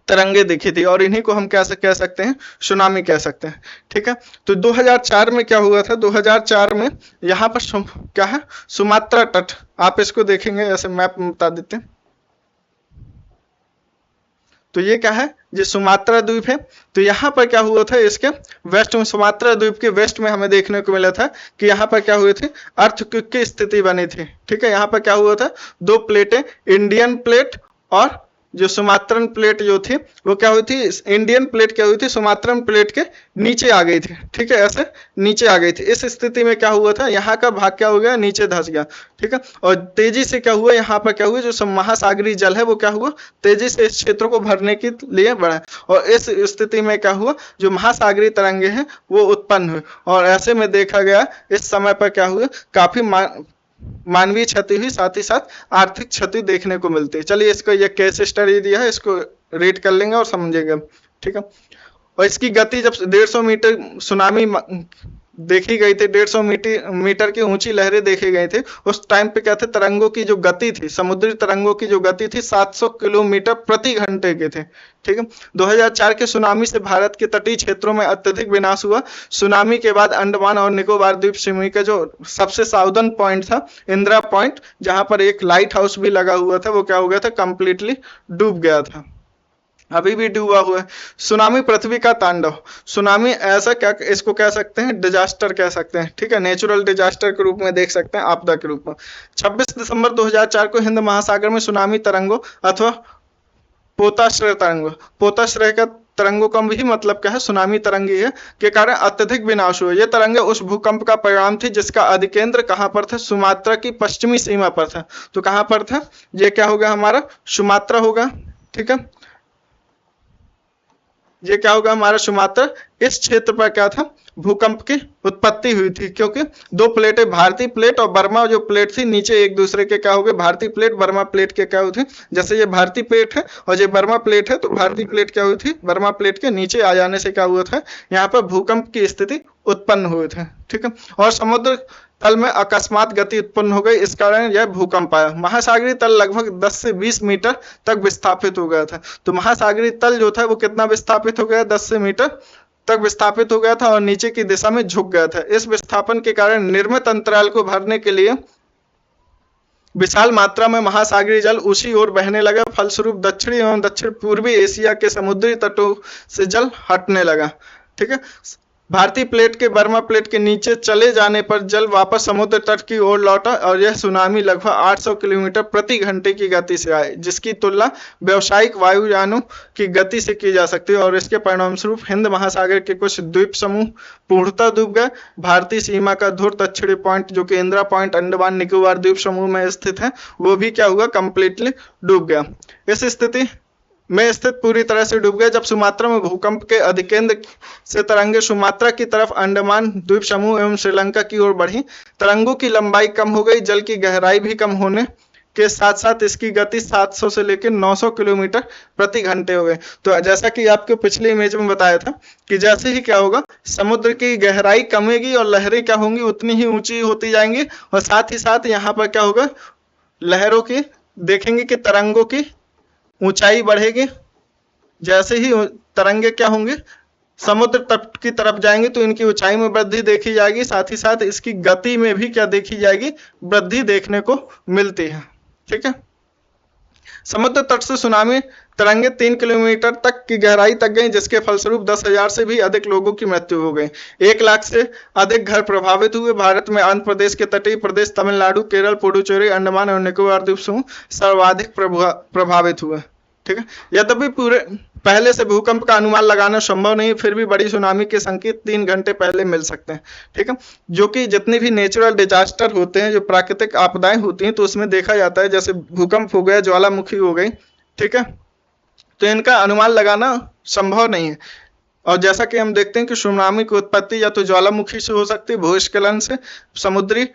तरंगे दिखी थी, और इन्हीं को हम क्या कह सकते हैं, सुनामी कह सकते हैं। ठीक है, तो 2004 में क्या हुआ था, 2004 में यहाँ पर क्या है, सुमात्रा तट, आप इसको देखेंगे, ऐसे मैप में बता देते हैं। तो ये क्या है, ये सुमात्रा द्वीप है। तो यहाँ पर क्या हुआ था, इसके वेस्ट में, सुमात्रा द्वीप के वेस्ट में हमें देखने को मिला था कि यहाँ पर क्या हुई थी, अर्थक्वेक की स्थिति बनी थी। ठीक है, यहाँ पर क्या हुआ था, दो प्लेटें, इंडियन प्लेट और जो सुमात्रन प्लेट जो थी वो क्या हुई थी, इंडियन प्लेट क्या हुई थी, सुमात्रन प्लेट के नीचे आ गई थी। ठीक है, ऐसे नीचे आ गई थी। इस स्थिति में क्या हुआ था, यहाँ का भाग क्या हो गया, नीचे धंस गया। ठीक है, और तेजी से क्या हुआ, यहाँ पर क्या हुआ, जो महासागरीय जल है वो क्या हुआ, तेजी से इस क्षेत्र को भरने के लिए बढ़ा, और इस स्थिति में क्या हुआ, जो महासागरीय तरंगे हैं वो उत्पन्न हुए, और ऐसे में देखा गया इस समय पर क्या हुआ, काफी मानवीय क्षति हुई, साथ ही साथ आर्थिक क्षति देखने को मिलती है। चलिए, इसको ये केस स्टडी दिया है, इसको रीड कर लेंगे और समझेंगे। ठीक है, और इसकी गति जब 150 मीटर सुनामी देखी गई थी, 150 मीटर की ऊंची लहरें देखी गई थी, उस टाइम पे क्या थे, तरंगों की जो गति थी, समुद्री तरंगों की जो गति थी 700 किलोमीटर प्रति घंटे के थे। ठीक है, 2004 के सुनामी से भारत के तटीय क्षेत्रों में अत्यधिक विनाश हुआ। सुनामी के बाद अंडमान और निकोबार द्वीप समूह का जो सबसे साउदर्न पॉइंट था, इंदिरा पॉइंट, जहां पर एक लाइट हाउस भी लगा हुआ था, वो क्या हो गया था, कंप्लीटली डूब गया था, अभी भी डूबा हुआ है। सुनामी पृथ्वी का तांडव, सुनामी ऐसा क्या, इसको कह सकते हैं डिजास्टर कह सकते हैं। ठीक है, नेचुरल डिजास्टर के रूप में देख सकते हैं, आपदा के रूप में। 26 दिसंबर 2004 को हिंद महासागर में सुनामी तरंगों अथवा पोताश्रय तरंगों, पोताश्रय का तरंगों का भी मतलब क्या है, सुनामी तरंगी है, के कारण अत्यधिक विनाश हुआ। ये तरंगे उस भूकंप का परिणाम थी जिसका अधिकेंद्र कहां पर था, सुमात्रा की पश्चिमी सीमा पर था। तो कहां पर था, ये क्या होगा, हमारा सुमात्रा होगा। ठीक है, ये क्या होगा, हमारा सुमात्रा। इस क्षेत्र पर क्या था, भूकंप की उत्पत्ति हुई थी, क्योंकि दो प्लेटें, भारतीय प्लेट और बर्मा जो प्लेट थी, नीचे एक दूसरे के क्या हो गए, भारतीय प्लेट बर्मा प्लेट के क्या हुई थी, जैसे ये भारतीय प्लेट है और ये बर्मा प्लेट है, तो भारतीय प्लेट क्या हुई थी, बर्मा प्लेट के नीचे आ जाने से क्या हुआ था, यहाँ पर भूकंप की स्थिति उत्पन्न हुए थे। ठीक है, और समुद्र तल में अकस्मात गति उत्पन्न हो गई, इस कारण यह भूकंप आया। महासागरीय तल लगभग 10 से 20 मीटर तक विस्थापित हो गया था। तो महासागरीय तल जो था वो कितना विस्थापित हो गया, 10 से मीटर तक विस्थापित हो गया था और नीचे की दिशा में झुक गया था। इस विस्थापन के कारण निर्मित अंतराल को भरने के लिए विशाल मात्रा में महासागरीय जल उसी ओर बहने लगा। फलस्वरूप दक्षिणी एवं दक्षिण पूर्वी एशिया के समुद्री तटों से जल हटने लगा। ठीक है, भारतीय प्लेट के बर्मा प्लेट के नीचे चले जाने पर जल वापस समुद्र तट की ओर लौटा और यह सुनामी लगभग 800 किलोमीटर प्रति घंटे की गति से आई, जिसकी तुलना व्यावसायिक वायुयानों की गति से की जा सकती है। और इसके परिणामस्वरूप हिंद महासागर के कुछ द्वीप समूह पूर्णतः डूब गए। भारतीय सीमा का ध्रुव दक्षिणी पॉइंट जो कि इंदिरा पॉइंट अंडमान निकोबार द्वीप समूह में स्थित है, वो भी क्या हुआ, कंप्लीटली डूब गया। इस स्थिति में स्थित पूरी तरह से डूब गया। जब सुमात्रा में भूकंप के अधिकेंद्र से तरंगे सुमात्रा की तरफ अंडमान द्वीप समूह एवं श्रीलंका की ओर बढ़ी, तरंगों की लंबाई कम हो गई, जल की गहराई भी कम होने के साथ साथ इसकी गति 700 से लेकर 900 किलोमीटर प्रति घंटे हो गए। तो जैसा कि आपको पिछले इमेज में बताया था कि जैसे ही क्या होगा, समुद्र की गहराई कमेगी और लहरें क्या होंगी, उतनी ही ऊंची होती जाएंगी, और साथ ही साथ यहाँ पर क्या होगा, लहरों की देखेंगे कि तरंगों की ऊंचाई बढ़ेगी। जैसे ही तरंगे क्या होंगे, समुद्र तट की तरफ जाएंगे तो इनकी ऊंचाई में वृद्धि देखी जाएगी, साथ ही साथ इसकी गति में भी क्या देखी जाएगी, वृद्धि देखने को मिलती है। ठीक है, समुद्र तट से सुनामी तरंगे 3 किलोमीटर तक की गहराई तक गई, जिसके फलस्वरूप 10,000 से भी अधिक लोगों की मृत्यु हो गई। 1 लाख से अधिक घर प्रभावित हुए। भारत में आंध्र प्रदेश के तटीय प्रदेश, तमिलनाडु, केरल, पुडुचेरी, अंडमान और निकोबार द्वीप समूह सर्वाधिक प्रभावित हुए। ठीक है, यद्यपि पूरे पहले से भूकंप का अनुमान लगाना संभव नहीं, फिर भी बड़ी सुनामी के संकेत 3 घंटे पहले मिल सकते हैं। ठीक है, जो कि जितनी भी नेचुरल डिजास्टर होते हैं, जो प्राकृतिक आपदाएं होती हैं, तो उसमें देखा जाता है, जैसे भूकंप हो गया, ज्वालामुखी हो गई, ठीक है, तो इनका अनुमान लगाना संभव नहीं है। और जैसा कि हम देखते हैं कि सुनामी की उत्पत्ति या तो ज्वालामुखी से हो सकती है, भूस्खलन से, समुद्री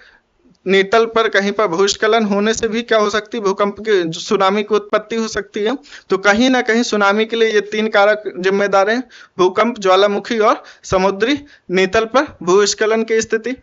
नीतल पर कहीं पर भूस्खलन होने से भी क्या हो सकती है, भूकंप की सुनामी की उत्पत्ति हो सकती है। तो कहीं ना कहीं सुनामी के लिए ये 3 कारक जिम्मेदार हैं, भूकंप, ज्वालामुखी और समुद्री नीतल पर भूस्खलन की स्थिति।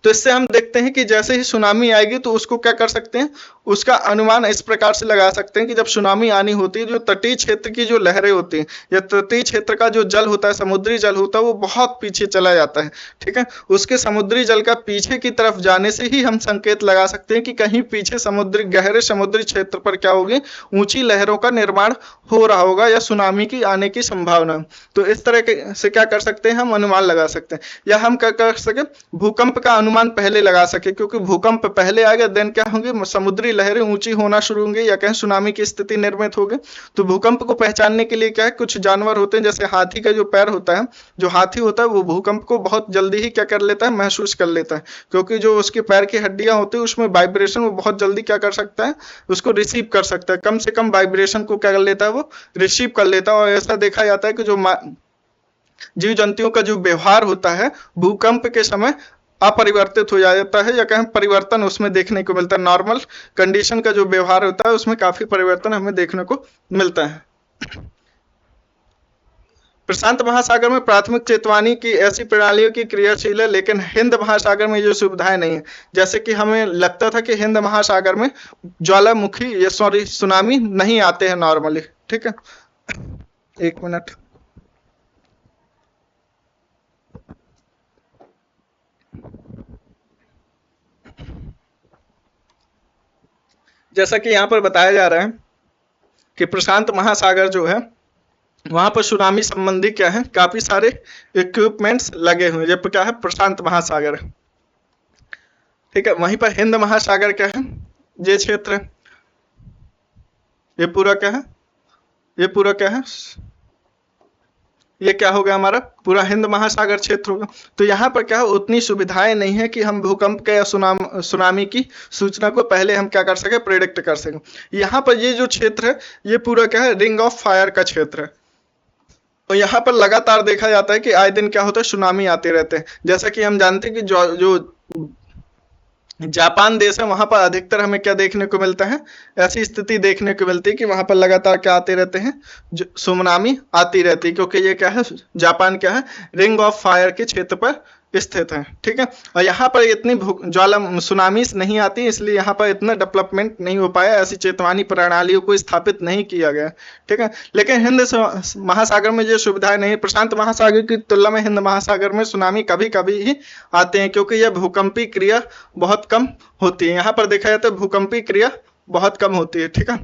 तो इससे हम देखते हैं कि जैसे ही सुनामी आएगी तो उसको क्या कर सकते हैं, उसका अनुमान इस प्रकार से लगा सकते हैं कि जब सुनामी आनी होती है, जो तटीय क्षेत्र की जो लहरें होती हैं या तटीय क्षेत्र का जो जल होता है, समुद्री जल होता है, वो बहुत पीछे चला जाता है। ठीक है, उसके समुद्री जल का पीछे की तरफ जाने से ही हम संकेत लगा सकते हैं कि कहीं पीछे समुद्री गहरे समुद्री क्षेत्र पर क्या होगी, ऊंची लहरों का निर्माण हो रहा होगा या सुनामी की आने की संभावना। तो इस तरह से क्या कर सकते हैं, हम अनुमान लगा सकते हैं। या हम क्या कर सके, भूकंप का अनुमान पहले लगा सके, क्योंकि भूकंप पहले आएगा देन क्या होंगे, समुद्री लहरें ऊंची होना शुरू होंगी या कहीं सुनामी की स्थिति निर्मित होगी। तो भूकंप को पहचानने के लिए क्या है, कुछ जानवर होते हैं, जैसे हाथी का जो पैर होता है, जो हाथी होता है वो भूकंप को बहुत जल्दी ही क्या कर लेता है, महसूस कर लेता है, क्योंकि जो उसके पैर की हड्डियां होती है उसमें वाइब्रेशन वो बहुत जल्दी क्या कर सकता है, उसको रिसीव कर सकता है, कम से कम वाइब्रेशन को क्या कर लेता है, वो रिसीव कर लेता है। और ऐसा देखा जाता है कि जो जीव जंतुओं का जो व्यवहार होता है भूकंप के समय अपरिवर्तित हो जाता है, या कहीं परिवर्तन उसमें देखने को मिलता है। नॉर्मल कंडीशन का जो व्यवहार होता है उसमें काफी परिवर्तन हमें देखने को मिलता है। प्रशांत महासागर में प्राथमिक चेतवानी की ऐसी प्रणालियों की क्रियाशील है, लेकिन हिंद महासागर में ये सुविधाएं नहीं है। जैसे कि हमें लगता था कि हिंद महासागर में ज्वालामुखी या सॉरी सुनामी नहीं आते हैं नॉर्मली। ठीक है, एक मिनट। जैसा कि यहाँ पर बताया जा रहा है कि प्रशांत महासागर जो है वहां पर सुनामी संबंधी क्या है, काफी सारे इक्विपमेंट्स लगे हुए हैं, जब क्या है प्रशांत महासागर है। ठीक है, वहीं पर हिंद महासागर क्या है, ये क्षेत्र है, ये पूरा क्या है, ये पूरा क्या है, ये क्या हो गया, हमारा पूरा हिंद महासागर क्षेत्र होगा। तो यहाँ पर क्या है, उतनी सुविधाएं नहीं है कि हम भूकंप के या सुनामी की सूचना को पहले हम क्या कर सके, प्रेडिक्ट कर सके। यहाँ पर ये जो क्षेत्र है ये पूरा क्या है, रिंग ऑफ फायर का क्षेत्र है। तो यहाँ पर लगातार देखा जाता है कि आए दिन क्या होता है, सुनामी आते रहते हैं। जैसा कि हम जानते हैं कि जो जापान देश है वहां पर अधिकतर हमें क्या देखने को मिलता है, ऐसी स्थिति देखने को मिलती है कि वहां पर लगातार क्या आते रहते हैं, सुनामी आती रहती है, क्योंकि ये क्या है, जापान क्या है, रिंग ऑफ फायर के क्षेत्र पर स्थित है। ठीक है, और यहाँ पर इतनी ज्वाला सुनामी नहीं आती, इसलिए यहाँ पर इतना डेवलपमेंट नहीं हो पाया, ऐसी चेतवानी प्रणालियों को स्थापित नहीं किया गया। ठीक है, लेकिन हिंद महासागर में ये सुविधाएं नहीं। प्रशांत महासागर की तुलना में हिंद महासागर में सुनामी कभी कभी ही आते हैं, क्योंकि यह भूकंपी क्रिया बहुत कम होती है। यहाँ पर देखा जाता है भूकंपी क्रिया बहुत कम होती है। ठीक है,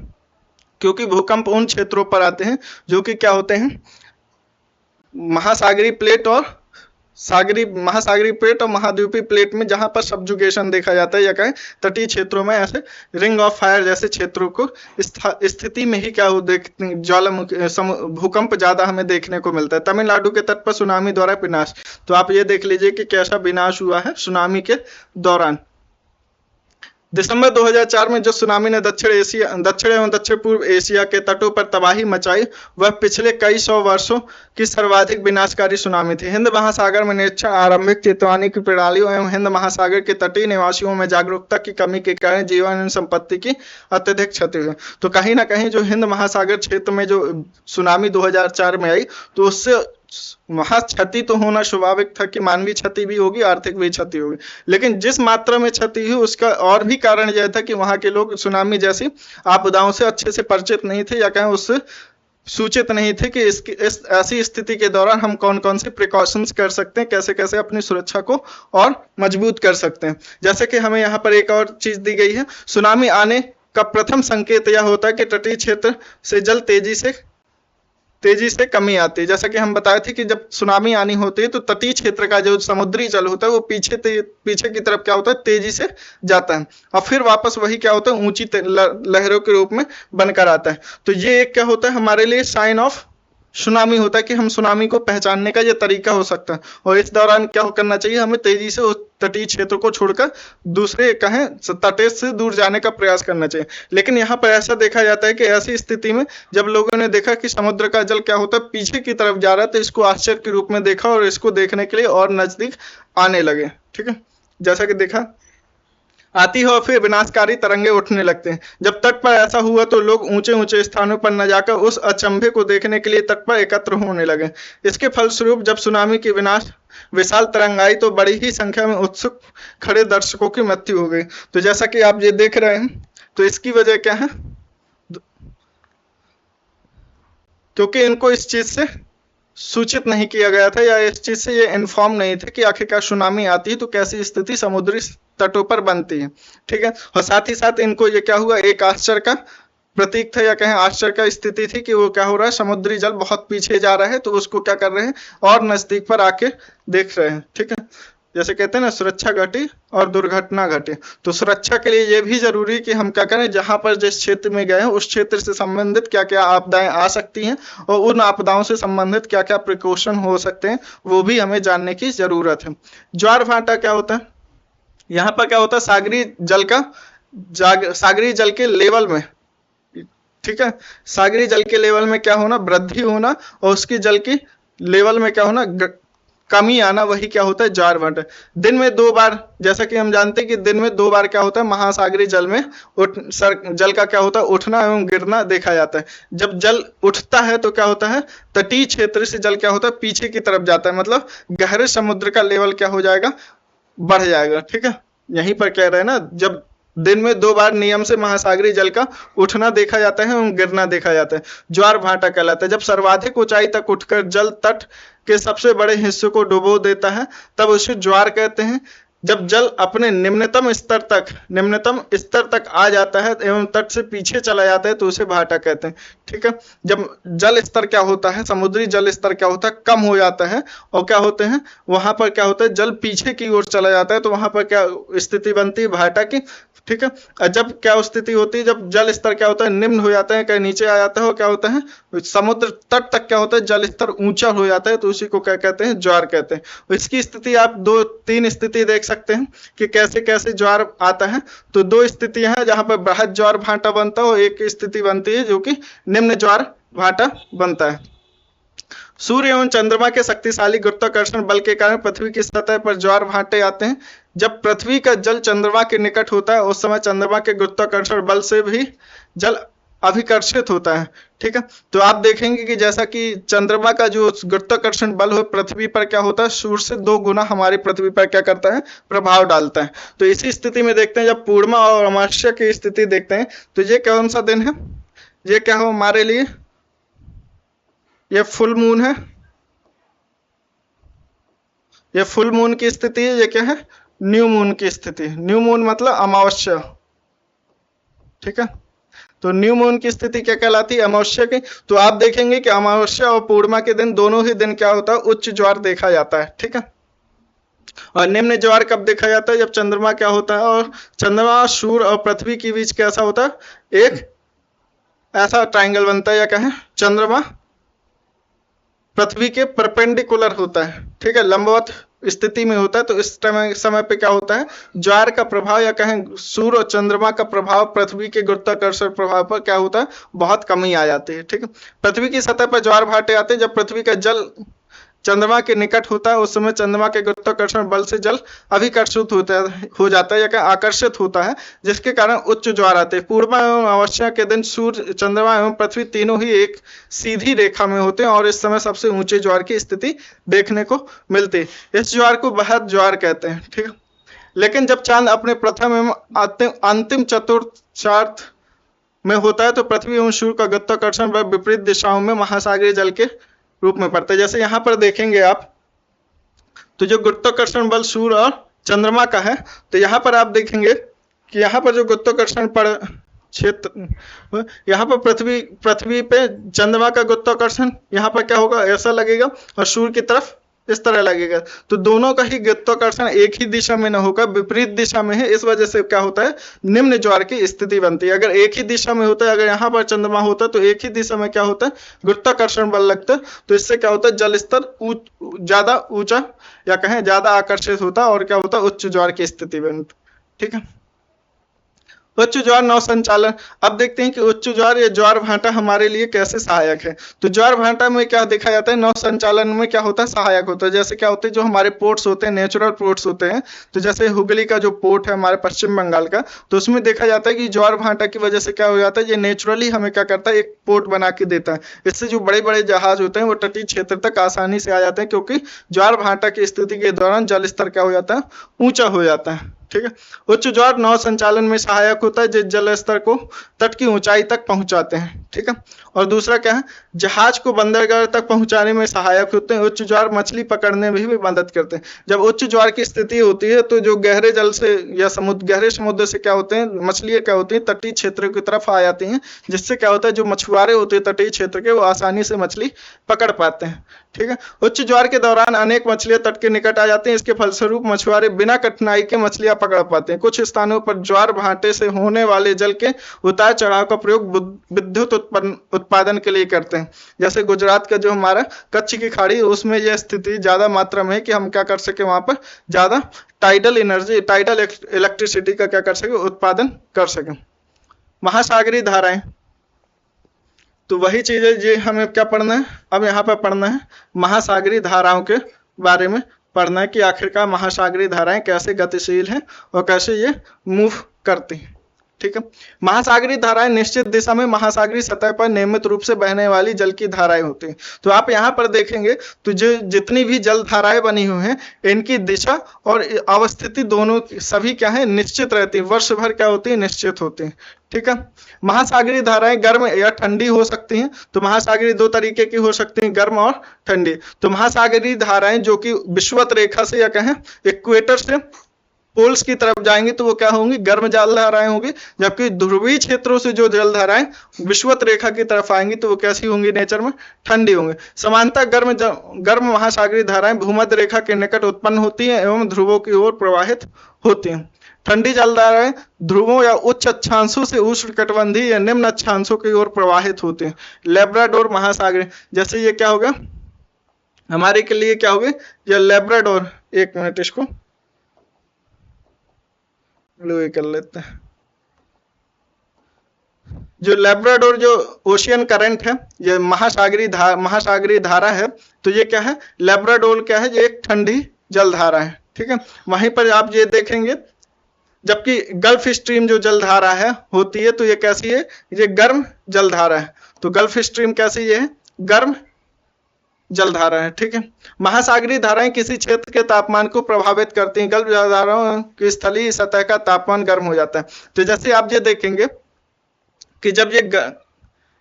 क्योंकि भूकंप उन क्षेत्रों पर आते हैं जो कि क्या होते हैं, महासागरीय प्लेट और महासागरीय प्लेट और महाद्वीपीय प्लेट में, जहां पर सब्जुगेशन देखा जाता है, या कहें तटीय क्षेत्रों में ऐसे रिंग ऑफ फायर जैसे क्षेत्रों को स्थिति में ही क्या हो ज्वालामुखी भूकंप ज्यादा हमें देखने को मिलता है। तमिलनाडु के तट पर सुनामी द्वारा विनाश, तो आप ये देख लीजिए कि कैसा विनाश हुआ है सुनामी के दौरान। दिसंबर 2004 में जो सुनामी ने दक्षिण एवं दक्षिण पूर्व एशिया के तटों पर तबाही मचाई, वह पिछले कई सौ वर्षों की सर्वाधिक विनाशकारी सुनामी थी। हिंद महासागर में निरीक्षण, आरंभिक चेतावनी की प्रणालियों एवं हिंद महासागर के तटीय निवासियों में जागरूकता की कमी के कारण जीवन एवं संपत्ति की अत्यधिक क्षति हुई। तो कहीं ना कहीं जो हिंद महासागर क्षेत्र में जो सुनामी 2004 में आई, तो उससे वहां क्षति तो होना स्वाभाविक था कि मानवीय क्षति भी होगी, आर्थिक भी क्षति होगी, लेकिन जिस मात्रा में क्षति हुई उसका और भी कारण यह था कि वहां के लोग सुनामी जैसी आपदाओं से अच्छे से परिचित नहीं थे, या कहें उससे सूचित नहीं थे कि इस ऐसी स्थिति के दौरान हम कौन कौन से प्रिकॉशंस कर सकते हैं, कैसे कैसे अपनी सुरक्षा को और मजबूत कर सकते हैं। जैसे कि हमें यहाँ पर एक और चीज दी गई है, सुनामी आने का प्रथम संकेत यह होता है कि तटीय क्षेत्र से जल तेजी से कमी आती है। जैसा कि हम बताए थे कि जब सुनामी आनी होती है तो तटीय क्षेत्र का जो समुद्री जल होता है वो पीछे की तरफ क्या होता है, तेजी से जाता है, और फिर वापस वही क्या होता है, ऊंची लहरों के रूप में बनकर आता है। तो ये एक क्या होता है, हमारे लिए साइन ऑफ सुनामी होता है कि हम सुनामी को पहचानने का ये तरीका हो सकता है। और इस दौरान क्या करना चाहिए, हमें तेजी से उस तटीय क्षेत्र को छोड़कर दूसरे कहें तटें से दूर जाने का प्रयास करना चाहिए। लेकिन यहाँ पर ऐसा देखा जाता है कि ऐसी स्थिति में जब लोगों ने देखा कि समुद्र का जल क्या होता है, पीछे की तरफ जा रहा है, तो इसको आश्चर्य के रूप में देखा और इसको देखने के लिए और नजदीक आने लगे। ठीक है, जैसा कि देखा आती है और फिर विनाशकारी तरंगे उठने लगते हैं। जब तट पर ऐसा हुआ तो लोग ऊंचे ऊंचे स्थानों पर न जाकर उस अचंभे को देखने के लिए तट पर एकत्र होने लगे। इसके फलस्वरूप जब सुनामी की विशाल तरंगाई तो बड़ी ही संख्या में उत्सुक खड़े दर्शकों की मृत्यु हो गई। तो जैसा कि आप ये देख रहे हैं, तो इसकी वजह क्या है, क्योंकि इनको इस चीज से सूचित नहीं किया गया था या इस चीज से ये इन्फॉर्म नहीं थे कि आखिरकार सुनामी आती है तो कैसी स्थिति समुद्री तटों पर बनती है। ठीक है, और साथ ही साथ इनको ये क्या हुआ, एक आश्चर्य का प्रतीक था या कहें आश्चर्य का स्थिति थी कि वो क्या हो रहा है, समुद्री जल बहुत पीछे जा रहा है, तो उसको क्या कर रहे हैं और नजदीक पर आके देख रहे हैं। ठीक है, जैसे कहते हैं ना, सुरक्षा घटी और दुर्घटना घटी। तो सुरक्षा के लिए ये भी जरूरी कि हम क्या करें, जहां पर जिस क्षेत्र में गए हैं उस क्षेत्र से संबंधित क्या क्या आपदाएं आ सकती हैं और उन आपदाओं से संबंधित क्या क्या प्रिकॉशन हो सकते हैं वो भी हमें जानने की जरूरत है। ज्वार भाटा क्या होता है, यहाँ पर क्या होता है, सागरीय जल के लेवल में, ठीक है, सागरीय जल के लेवल में क्या होना, वृद्धि होना, और उसकी जल की लेवल में क्या होना, कमी आना, वही क्या होता है, ज्वार भाटा। दिन में 2 बार, जैसा कि हम जानते हैं कि दिन में 2 बार क्या होता है, महासागरीय जल में जल का क्या होता है, उठना एवं गिरना देखा जाता है। जब जल उठता है तो क्या होता है, तटीय क्षेत्र से जल क्या होता है, पीछे की तरफ जाता है, मतलब गहरे समुद्र का लेवल क्या हो जाएगा, बढ़ जाएगा। ठीक है, यहीं पर कह रहे हैं ना, जब दिन में 2 बार नियम से महासागरीय जल का उठना देखा जाता है एवं गिरना देखा जाता है, ज्वार भाटा कहलाता है। जब सर्वाधिक ऊंचाई तक उठकर जल तट के सबसे बड़े हिस्से को डुबो देता है तब उसे ज्वार कहते हैं। जब जल अपने निम्नतम स्तर तक आ जाता है एवं तट से पीछे चला जाता है तो उसे भाटा कहते हैं। ठीक है, जब जल स्तर क्या होता है, समुद्री जल स्तर क्या होता है, कम हो जाता है और क्या होते हैं, वहां पर क्या होता है, जल पीछे की ओर चला जाता है, तो वहां पर क्या स्थिति बनती है, भाटा की। ठीक है, जब क्या स्थिति होती है, जब जल स्तर क्या होता है, निम्न हो जाता है, कहीं नीचे आ जाता है, और क्या होता है, समुद्र तट तक क्या होता है, जल स्तर ऊंचा हो जाता है, तो उसी को क्या कहते हैं, ज्वार कहते हैं। इसकी स्थिति आप 2-3 स्थिति देख सकते हैं कि कैसे कैसे ज्वार आता है। तो 2 स्थितियां हैं जहां पर बृहद ज्वार भाटा बनता है और एक स्थिति बनती है जो कि निम्न ज्वार भाटा बनता है। सूर्य एवं चंद्रमा के शक्तिशाली गुरुत्वाकर्षण बल के कारण पृथ्वी की सतह पर ज्वार भाटे आते हैं। जब पृथ्वी का जल चंद्रमा के निकट होता है उस समय चंद्रमा के गुरुत्वाकर्षण बल से भी जल अभिकर्षित होता है। ठीक है, तो आप देखेंगे कि जैसा कि चंद्रमा का जो गुरुत्वाकर्षण बल हो पृथ्वी पर क्या होता है, सूर्य से 2 गुना हमारी पृथ्वी पर क्या करता है, प्रभाव डालता है। तो इसी स्थिति में देखते हैं, जब पूर्णिमा और अमावस्या की स्थिति देखते हैं, तो ये कौन सा दिन है, ये क्या हो हमारे लिए, ये फुल मून है, ये फुल मून की स्थिति है, ये क्या है, न्यू मून की स्थिति। न्यू मून मतलब अमावस्या। ठीक है, तो न्यू मून की स्थिति क्या कहलाती है, अमावस्या की। तो आप देखेंगे कि अमावस्या और पूर्णिमा के दिन दोनों ही दिन क्या होता है, उच्च ज्वार देखा जाता है। ठीक है, और निम्न ज्वार कब देखा जाता है, जब चंद्रमा क्या होता है, और चंद्रमा, सूर्य और पृथ्वी के बीच कैसा होता है, एक ऐसा ट्राइंगल बनता है, या कहें चंद्रमा पृथ्वी के परपेंडिकुलर होता है। ठीक है, लंबवत स्थिति में होता है। तो इस समय पे क्या होता है, ज्वार का प्रभाव या कहें सूर्य और चंद्रमा का प्रभाव पृथ्वी के गुरुत्वाकर्षण प्रभाव पर क्या होता है, बहुत कमी आ जाती है। ठीक है, पृथ्वी की सतह पर ज्वार भाटे आते हैं जब पृथ्वी का जल चंद्रमा के निकट होता है, उस समय चंद्रमा के गुरुत्वाकर्षण बल से जल अभिकर्षित हो जाता है या आकर्षित होता है, जिसके कारण उच्च ज्वार आते हैं। पूर्णिमा एवं अमावस्या के दिन सूर्य, चंद्रमा एवं पृथ्वी तीनों ही एक सीधी रेखा में होते हैं और इस समय सबसे ऊंचे ज्वार की स्थिति देखने को मिलती है। इस ज्वार को बृहद ज्वार कहते हैं। ठीक है, लेकिन जब चांद अपने प्रथम एवं अंतिम चतुर्थार्ध में होता है तो पृथ्वी एवं सूर्य का गुरुत्वाकर्षण बल विपरीत दिशाओं में महासागरीय जल के रूप में पड़ता है। जैसे यहाँ पर देखेंगे आप, तो जो गुरुत्वाकर्षण बल सूर्य और चंद्रमा का है, तो यहाँ पर आप देखेंगे कि यहाँ पर जो गुरुत्वाकर्षण पर क्षेत्र, यहाँ पर पृथ्वी पे चंद्रमा का गुरुत्वाकर्षण यहाँ पर क्या होगा, ऐसा लगेगा, और सूर्य की तरफ इस तरह लगेगा। तो दोनों का ही गुरुत्वाकर्षण एक ही दिशा में न होकर विपरीत दिशा में है, इस वजह से क्या होता है, निम्न ज्वार की स्थिति बनती है। अगर एक ही दिशा में होता है, अगर यहाँ पर चंद्रमा होता है तो एक ही दिशा में क्या होता है, गुरुत्वाकर्षण बल लगता है, तो इससे क्या होता है, जल स्तर ज्यादा ऊंचा या कहें ज्यादा आकर्षित होता है और क्या होता है, उच्च ज्वार की स्थिति बनती। ठीक है, उच्च ज्वार नौ संचालन। अब देखते हैं कि उच्च ज्वार या ज्वार भाटा हमारे लिए कैसे सहायक है। तो ज्वार भाटा में क्या देखा जाता है, नौ संचालन में क्या होता है, सहायक होता है। जैसे क्या होते हैं, जो हमारे पोर्ट्स होते हैं, नेचुरल पोर्ट्स होते हैं, तो जैसे हुगली का जो पोर्ट है हमारे पश्चिम बंगाल का, तो उसमें देखा जाता है कि ज्वार भाटा की वजह से क्या हो जाता है, ये नेचुरली हमें क्या करता है, एक पोर्ट बना के देता है। इससे जो बड़े बड़े जहाज होते हैं वो तटीय क्षेत्र तक आसानी से आ जाते हैं, क्योंकि ज्वार भाटा की स्थिति के दौरान जल स्तर क्या हो जाता है, ऊंचा हो जाता है। ठीक है, उच्च ज्वार नौ संचालन में सहायक होता है, जिस जल स्तर को तट की ऊंचाई तक पहुंचाते हैं। ठीक है, और दूसरा क्या है, जहाज को बंदरगाह तक पहुंचाने में सहायक होते हैं। उच्च ज्वार मछली पकड़ने में भी मदद करते हैं। जब उच्च ज्वार की स्थिति होती है तो जो गहरे जल से या गहरे समुद्र से क्या होते हैं, मछलियां क्या होती हैं, तटीय क्षेत्र की तरफ आ जाती हैं, जिससे क्या होता है, जो मछुआरे होते हैं तटीय क्षेत्र के, वो आसानी से मछली पकड़ पाते हैं। ठीक है, उच्च ज्वार के दौरान अनेक मछलियां तट के निकट आ जाती हैं। इसके फलस्वरूप मछुआरे बिना कठिनाई के मछलियां पकड़ पाते हैं। कुछ स्थानों पर ज्वार भाटे से होने वाले जल के उतार चढ़ाव का प्रयोग विद्युत उत्पादन के लिए करते हैं। जैसे गुजरात का जो हमारा कच्छ की खाड़ी है, उसमें यह स्थिति ज्यादा मात्रा में है कि हम क्या कर सके, वहां पर ज्यादा टाइडल एनर्जी, टाइडल इलेक्ट्रिसिटी का क्या कर सके, उत्पादन कर सके। महासागरीय धाराएं, तो वही चीज है, ये हमें क्या पढ़ना है, अब यहाँ पर पढ़ना है महासागरीय धाराओं के बारे में पढ़ना है कि आखिरकार महासागरीय धाराएं कैसे गतिशील हैं और कैसे ये मूव करती हैं। ठीक है, महासागरीय धाराएं निश्चित दिशा में महासागरीय सतह पर नियमित रूप से बहने वाली जल की धाराएं होती हैं। तो आप यहाँ पर देखेंगे तो जो जितनी भी जल धाराएं बनी हुई हैं, इनकी दिशा और अवस्थिति दोनों सभी क्या है, निश्चित रहती है, वर्ष भर क्या होती है, निश्चित होती है। ठीक है, महासागरीय धाराएं गर्म या ठंडी हो सकती हैं। तो महासागरीय दो तरीके की हो सकती हैं, गर्म और ठंडी। तो महासागरीय धाराएं जो कि विषुवत रेखा से या कहें इक्वेटर से पोल्स की तरफ जाएंगी तो वो क्या होंगी, गर्म जल धाराएं होंगी। जबकि ध्रुवीय क्षेत्रों से जो जल धाराएं विषुवत रेखा की तरफ आएंगी तो वो कैसी होंगी, नेचर में ठंडी होंगी। समानता गर्म महासागरीय धाराएं भूमध्य रेखा के निकट उत्पन्न होती हैं एवं ध्रुवों की ओर प्रवाहित होती हैं। ठंडी जलधाराएं ध्रुवों या उच्च अक्षांशों से उष्णकटिबंधीय या निम्न अक्षांशों की ओर प्रवाहित होते हैं। लेब्राडोर महासागर, जैसे ये क्या होगा हमारे के लिए, क्या होगा ये लेब्राडोर, एक मिनट इसको ब्लू कर लेते हैं। जो लेब्राडोर जो ओशियन करंट है, ये महासागरीय धारा है। तो ये क्या है, लेब्राडोर क्या है, ये एक ठंडी जलधारा है। ठीक है, वहीं पर आप ये देखेंगे, जबकि गल्फ स्ट्रीम जो जलधारा है होती है तो ये कैसी है, ये गर्म जलधारा है। तो गल्फ स्ट्रीम कैसी है, गर्म जलधारा है। ठीक है, महासागरीय धाराएं किसी क्षेत्र के तापमान को प्रभावित करती हैं। गल्फ जलधाराओं की स्थलीय सतह का तापमान गर्म हो जाता है। तो जैसे आप ये देखेंगे कि जब ये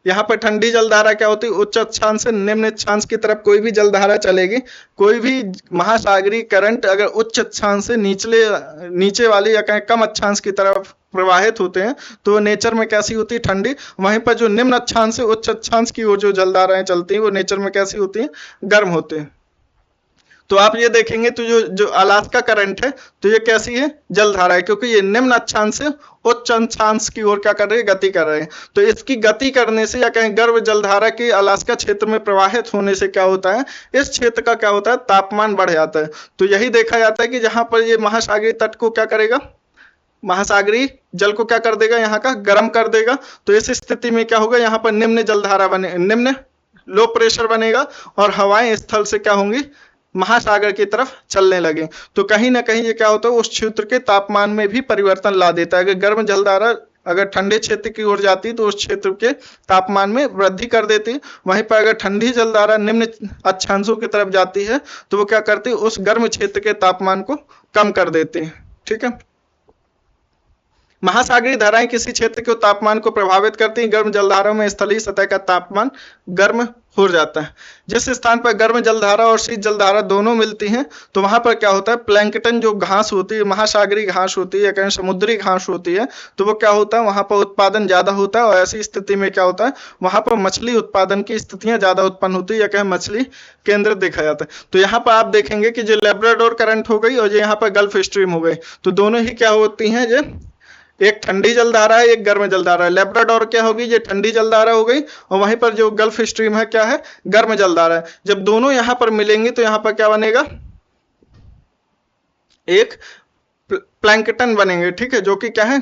यहाँ पर ठंडी जलधारा क्या होती है, उच्च अक्षांश से निम्न अक्षांश की तरफ कोई भी जलधारा चलेगी, कोई भी महासागरीय करंट अगर उच्च अक्षांश से नीचे वाली या कहीं कम अक्षांश की तरफ प्रवाहित होते हैं तो वो नेचर में कैसी होती है, ठंडी। वहीं पर जो निम्न अक्षांश से उच्च अक्षांश की ओर जो जलधाराएं चलती हैं वो नेचर में कैसी होती हैं, गर्म होते हैं। तो आप ये देखेंगे तो जो अलास्का करंट है तो ये कैसी है, जलधारा है, क्योंकि ये निम्न अक्षांश से उच्च अक्षांश की ओर क्या कर रहे हैं, गति कर रहे हैं। तो इसकी गति करने से या कहीं गर्म जलधारा के अलास्का क्षेत्र में प्रवाहित होने से क्या होता है, इस क्षेत्र का क्या होता है, तापमान बढ़ जाता है। तो यही देखा जाता है कि जहां पर ये महासागरीय तट को क्या करेगा, महासागरीय जल को क्या कर देगा, यहाँ का गर्म कर देगा। तो इस स्थिति में क्या होगा, यहाँ पर निम्न जलधारा निम्न लो प्रेशर बनेगा और हवाएं स्थल से क्या होंगी, महासागर की तरफ चलने लगे। तो कहीं ना कहीं ये क्या होता है, उस क्षेत्र के तापमान में भी परिवर्तन ला देता है। अगर गर्म जलधारा अगर ठंडे क्षेत्र की ओर जाती तो उस क्षेत्र के तापमान में वृद्धि कर देती। वहीं पर अगर ठंडी जलधारा निम्न अक्षांशों की तरफ जाती है तो वो क्या करती है, उस गर्म क्षेत्र के तापमान को कम कर देती है। ठीक है, महासागरीय धाराएं किसी क्षेत्र के तापमान को प्रभावित करती हैं। गर्म जलधाराओं में स्थलीय सतह का तापमान गर्म हो जाता है। जिस स्थान पर गर्म जलधारा और शीत जलधारा दोनों मिलती हैं तो वहां पर क्या होता है, प्लैंकटन जो घास होती है, महासागरीय घास होती है या कहीं समुद्री घास होती है, तो वो क्या होता है, वहां पर उत्पादन ज्यादा होता है। और ऐसी स्थिति में क्या होता है, वहां पर मछली उत्पादन की स्थितियां ज्यादा उत्पन्न होती है या कहीं मछली केंद्र देखा जाता है। तो यहाँ पर आप देखेंगे कि जो लेब्राडोर करंट हो गई और जो यहाँ पर गल्फ स्ट्रीम हो गई, तो दोनों ही क्या होती हैं, जो एक ठंडी जलधारा है, एक गर्म जलधारा है। लेब्राडोर क्या होगी, ये ठंडी जलधारा हो गई और वहीं पर जो गल्फ स्ट्रीम है क्या है, गर्म जलधारा है। जब दोनों यहां पर मिलेंगी तो यहां पर क्या बनेगा, एक प्लैंकटन बनेंगे। ठीक है, जो कि क्या है,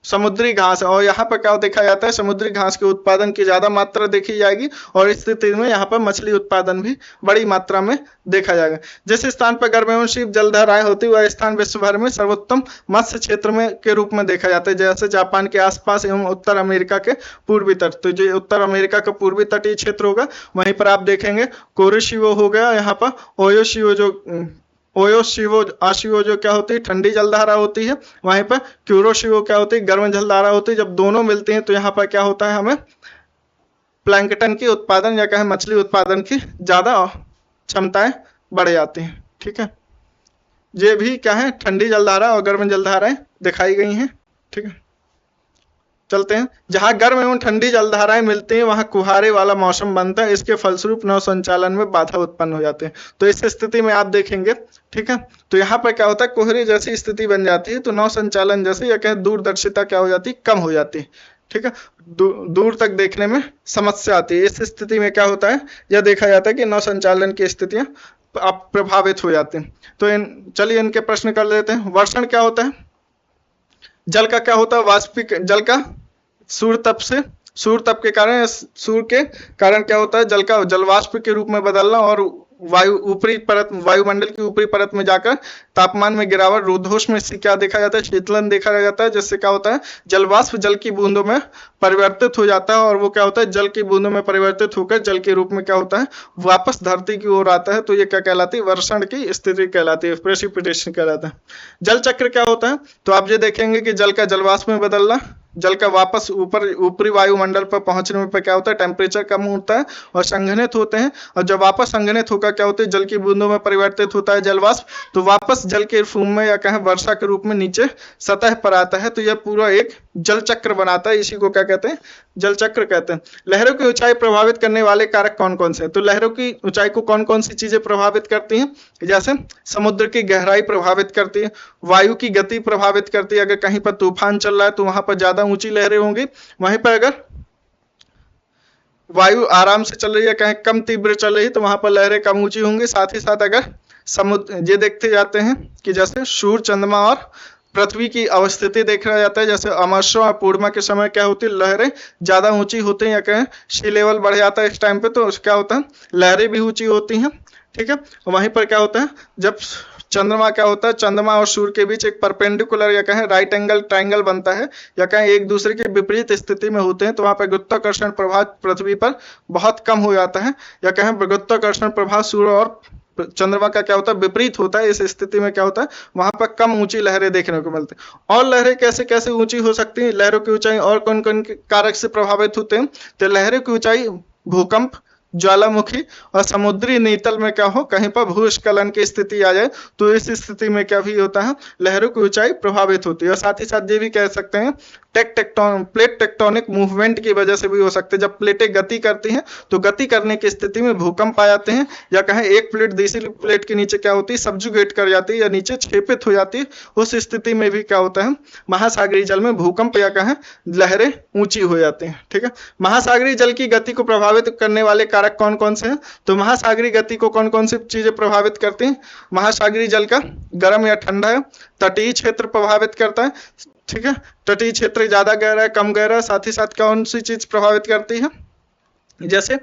समुद्री घास, और यहाँ पर क्या देखा जाता है, समुद्री घास के उत्पादन की ज्यादा मात्रा देखी जाएगी और इस स्थिति में यहाँ पर मछली उत्पादन भी बड़ी मात्रा में देखा जाएगा। जिस स्थान पर गर्म एवं शीत जलधाराएं होती है वह स्थान विश्व भर में सर्वोत्तम मत्स्य क्षेत्र में के रूप में देखा जाता है, जैसे जापान के आसपास एवं उत्तर अमेरिका के पूर्वी तट। तो जो उत्तर अमेरिका का पूर्वी तटीय क्षेत्र होगा वहीं पर आप देखेंगे कुरोशिवो हो गया, यहाँ पर ओयोशिवो जो ओयोशिवो आशिवो जो क्या होती है ठंडी जलधारा होती है, वहीं पर क्यूरोशिवो क्या होती है गर्म जलधारा होती है। जब दोनों मिलती हैं तो यहाँ पर क्या होता है, हमें प्लैंकटन की उत्पादन या कहें मछली उत्पादन की ज्यादा क्षमताएं बढ़ जाती हैं। ठीक है, ये भी क्या है, ठंडी जलधारा और गर्म जलधाराएं दिखाई गई हैं। ठीक है, चलते हैं। जहां गर्म एवं ठंडी जलधाराएं मिलती हैं वहां कुहारे वाला मौसम बनता है, इसके फलस्वरूप नौ संचालन में बाधा उत्पन्न हो जाते हैं। तो इस स्थिति में आप देखेंगे, ठीक है, तो यहाँ पर क्या होता है, कोहरे जैसी स्थिति बन जाती है, तो नौ संचालन जैसे या कहें दूरदर्शिता क्या हो जाती है, कम हो जाती है। ठीक है, दूर तक देखने में समस्या आती है। इस स्थिति में क्या होता है, यह देखा जाता है कि नौ संचालन की स्थितियां आप प्रभावित हो जाते हैं। तो चलिए इनके प्रश्न कर लेते हैं। वर्षण क्या होता है, जल का क्या होता है, वाष्पिक जल का सूर्य तप के कारण, सूर्य के कारण क्या होता है, जल का जलवाष्प के रूप में बदलना और वायुमंडल की ऊपरी परत में जाकर तापमान में गिरावट, रोधोष में क्या देखा जाता है, शीतलन देखा जाता है, जिससे क्या होता है जलवाष्प जल की बूंदों में परिवर्तित हो जाता है और वो क्या होता है जल की बूंदों में परिवर्तित होकर जल के रूप में क्या होता है वापस धरती की ओर आता है। तो ये क्या कहलाती है, वर्षण की स्थिति कहलाती है, प्रेसिपिटेशन कहलाता है। जल चक्र क्या होता है, तो आप ये देखेंगे कि जल का जलवाष्प में बदलना, जल का वापस ऊपरी वायुमंडल पर पहुंचने पर क्या होता है टेम्परेचर कम होता है और संघनित होते हैं, और जब वापस संघनित होकर क्या होता है जल की बूंदों में परिवर्तित होता है जलवाष्प, तो वापस जल के फूम में या कहें वर्षा के रूप में नीचे सतह पर आता है। तो यह पूरा एक जल चक्र बनाता है, इसी को क्या कहते हैं, जल चक्र कहते हैं। लहरों की ऊंचाई प्रभावित करने वाले कारक कौन कौन से हैं, तो लहरों की ऊंचाई को कौन कौन सी चीजें प्रभावित करती हैं, जैसे समुद्र की गहराई प्रभावित करती है, वायु की गति प्रभावित करती है, अगर कहीं पर तूफान चल रहा है तो वहां पर ज्यादा ऊंची लहरें होंगी, वहीं पर अगर वायु आराम से चल रही है कहीं कम तीव्र चल रही है तो वहां पर लहरें कम ऊंची होंगी। साथ ही साथ अगर समुद्र ये देखते जाते हैं कि जैसे सूर्य चंद्रमा और पृथ्वी की अवस्थिति देखा जाता है, जैसे अमावस्या और पूर्णिमा के समय क्या होती है लहरें ज्यादा ऊंची होती हैं, या कहें सी लेवल बढ़ जाता है इस टाइम पे, तो क्या होता है लहरें भी ऊंची होती हैं। ठीक है, वहीं पर क्या होता है जब चंद्रमा क्या होता है, चंद्रमा और सूर्य के बीच एक परपेंडिकुलर या कहें राइट एंगल ट्राइंगल बनता है, या कहें एक दूसरे के विपरीत स्थिति में होते हैं, तो वहां पर गुरुत्वाकर्षण प्रभाव पृथ्वी पर बहुत कम हो जाता है, या कहें गुरुत्वाकर्षण प्रभाव सूर्य और चंद्रमा का क्या होता है विपरीत होता है। इस स्थिति में क्या होता है वहां पर कम ऊंची लहरें देखने को मिलती है। और लहरें कैसे कैसे ऊंची हो सकती हैं, लहरों की ऊंचाई और कौन कौन कारक से प्रभावित होते हैं, तो लहरों की ऊंचाई भूकंप, ज्वालामुखी और समुद्री नीतल में क्या हो कहीं पर भूस्खलन की स्थिति आ जाए, तो इस स्थिति में क्या भी होता है लहरों की ऊंचाई प्रभावित होती है। और साथ ही साथ ये भी कह सकते हैं प्लेट टेक्टोनिक मूवमेंट की वजह से भी हो सकते हैं। जब प्लेटें गति करती हैं तो गति करने की स्थिति में भूकंप आ जाते हैं, या कहें एक प्लेट दूसरी प्लेट के नीचे क्या होती है सब्जुगेट कर जाती है या नीचे क्षेपित हो जाती है, उस स्थिति में भी क्या होता है महासागरीय जल में भूकंप या कहें लहरें ऊंची हो जाती हैं। ठीक है, महासागरीय जल की गति को प्रभावित करने वाले कारक कौन कौन से हैं, तो महासागरीय गति को कौन कौन सी चीजें प्रभावित करती हैं, महासागरीय जल का गर्म या ठंडा है, तटीय क्षेत्र प्रभावित करता है। ठीक है, तटीय क्षेत्र ज्यादा गहरा है कम गहरा है। साथ ही साथ कौन सी चीज प्रभावित करती है, जैसे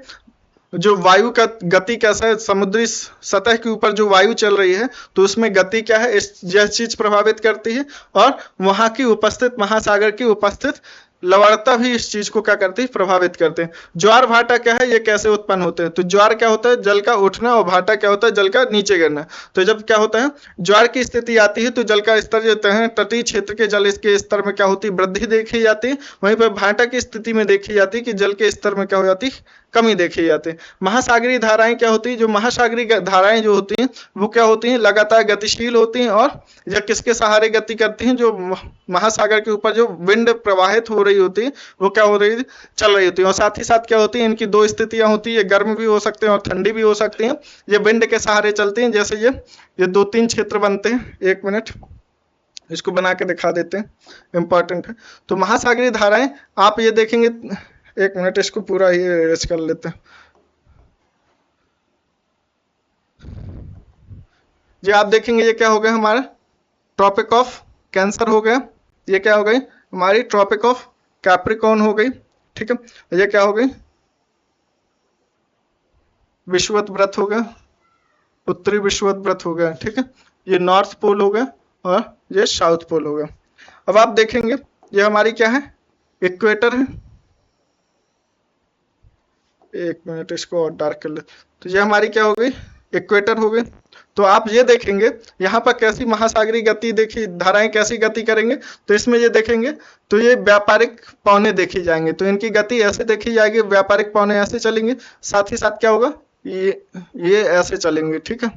जो वायु का गति कैसा है, समुद्री सतह के ऊपर जो वायु चल रही है तो उसमें गति क्या है, यह चीज प्रभावित करती है। और वहां की उपस्थित महासागर की उपस्थित लवणता भी इस चीज को क्या करती है प्रभावित करते हैं। ज्वार भाटा क्या है, ये कैसे उत्पन्न होते हैं, तो ज्वार क्या होता है जल का उठना और भाटा क्या होता है जल का नीचे गिरना। तो जब क्या होता है ज्वार की स्थिति आती है तो जल का स्तर जो है तटीय क्षेत्र के जल के स्तर में क्या होती है वृद्धि देखी जाती है, वहीं पर भाटा की स्थिति में देखी जाती है कि जल के स्तर में क्या हो जाती है कमी देखी जाती है। महासागरीय धाराएं क्या होती है, जो महासागरीय धाराएं जो होती हैं वो क्या होती हैं लगातार गतिशील होती हैं, और यह किसके सहारे गति करती हैं, जो महासागर के ऊपर जो विंड प्रवाहित हो रही होती है वो क्या हो रही है चल रही होती है। और साथ ही साथ क्या होती है इनकी दो स्थितियां होती है, गर्म भी हो सकते हैं और ठंडी भी हो सकती हैं, ये विंड के सहारे चलती हैं। जैसे ये दो तीन क्षेत्र बनते हैं, एक मिनट इसको बना के दिखा देते हैं, इंपॉर्टेंट है। तो महासागरीय धाराएं आप ये देखेंगे, एक मिनट इसको पूरा ही रेस कर लेते हैं जी। आप देखेंगे ये क्या हो गया हमारा ट्रॉपिक ऑफ कैंसर हो गया, ये क्या हो गई हमारी ट्रॉपिक ऑफ कैप्रिकॉर्न हो गई, ठीक है। ये क्या हो गई, विषुवत व्रत हो गया, उत्तरी विषुवत व्रत हो गया, ठीक है। ये नॉर्थ पोल हो गया और ये साउथ पोल हो गया। अब आप देखेंगे ये हमारी क्या है, इक्वेटर है। एक मिनट इसको और डार्क कर ले। तो ये हमारी क्या हो गई, इक्वेटर हो गई। तो आप ये देखेंगे यहाँ पर कैसी महासागरीय गति देखी, धाराएं कैसी गति करेंगे, तो इसमें ये देखेंगे तो ये व्यापारिक पौने देखी जाएंगे, तो इनकी गति ऐसे देखी जाएगी, व्यापारिक पौने ऐसे चलेंगे, साथ ही साथ क्या होगा, ये ऐसे चलेंगे, ठीक है।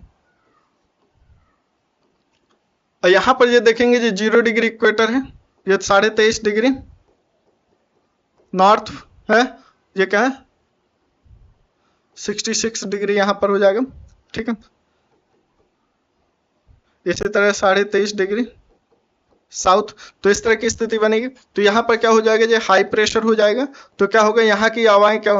और यहाँ पर ये देखेंगे ये 0 डिग्री इक्वेटर है, ये 23.5 डिग्री नॉर्थ है, ये क्या है 66 डिग्री यहाँ पर हो जाएगा, ठीक है। इसी तरह 23.5 डिग्री साउथ। तो इस तरह की स्थिति बनेगी। तो यहाँ पर क्या हो जाएगा, ये हाई प्रेशर हो जाएगा, तो क्या होगा यहाँ की हवाएं क्या,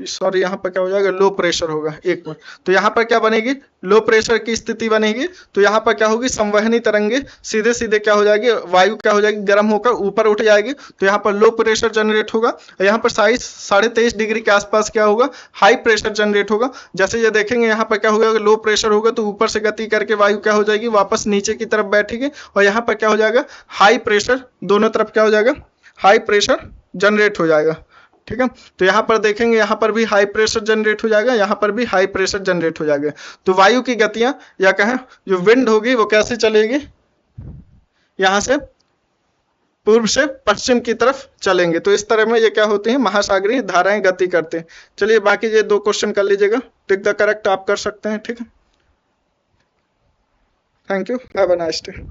सॉरी यहाँ पर क्या हो जाएगा, लो प्रेशर होगा, एक मिनट। तो यहाँ पर क्या बनेगी, लो प्रेशर की स्थिति बनेगी। तो यहाँ पर क्या होगी, संवहनी तरंगे सीधे सीधे क्या हो जाएगी, वायु क्या हो जाएगी, गर्म होकर ऊपर उठ जाएगी, तो यहाँ पर लो प्रेशर जनरेट होगा। यहाँ पर 23.5 डिग्री के आसपास क्या होगा, हाई प्रेशर जनरेट होगा। जैसे ये देखेंगे यहाँ पर क्या होगा, लो प्रेशर होगा तो ऊपर से गति करके वायु क्या हो जाएगी, वापस नीचे की तरफ बैठेगी, और यहाँ पर क्या हो जाएगा, हाई प्रेशर, दोनों तरफ क्या हो जाएगा, हाई प्रेशर जनरेट हो जाएगा, ठीक है। तो यहाँ पर देखेंगे यहाँ पर भी हाई प्रेशर जनरेट हो जाएगा, यहाँ पर भी हाई प्रेशर जनरेट हो जाएगा। तो वायु की गतियां या कहें जो विंड होगी वो कैसे चलेगी, यहाँ से पूर्व से पश्चिम की तरफ चलेंगे। तो इस तरह में ये क्या होती है, महासागरीय धाराएं गति करते हैं। चलिए बाकी ये 2 क्वेश्चन कर लीजिएगा, टिक द करेक्ट आप कर सकते हैं, ठीक है। Thank you, have a nice day.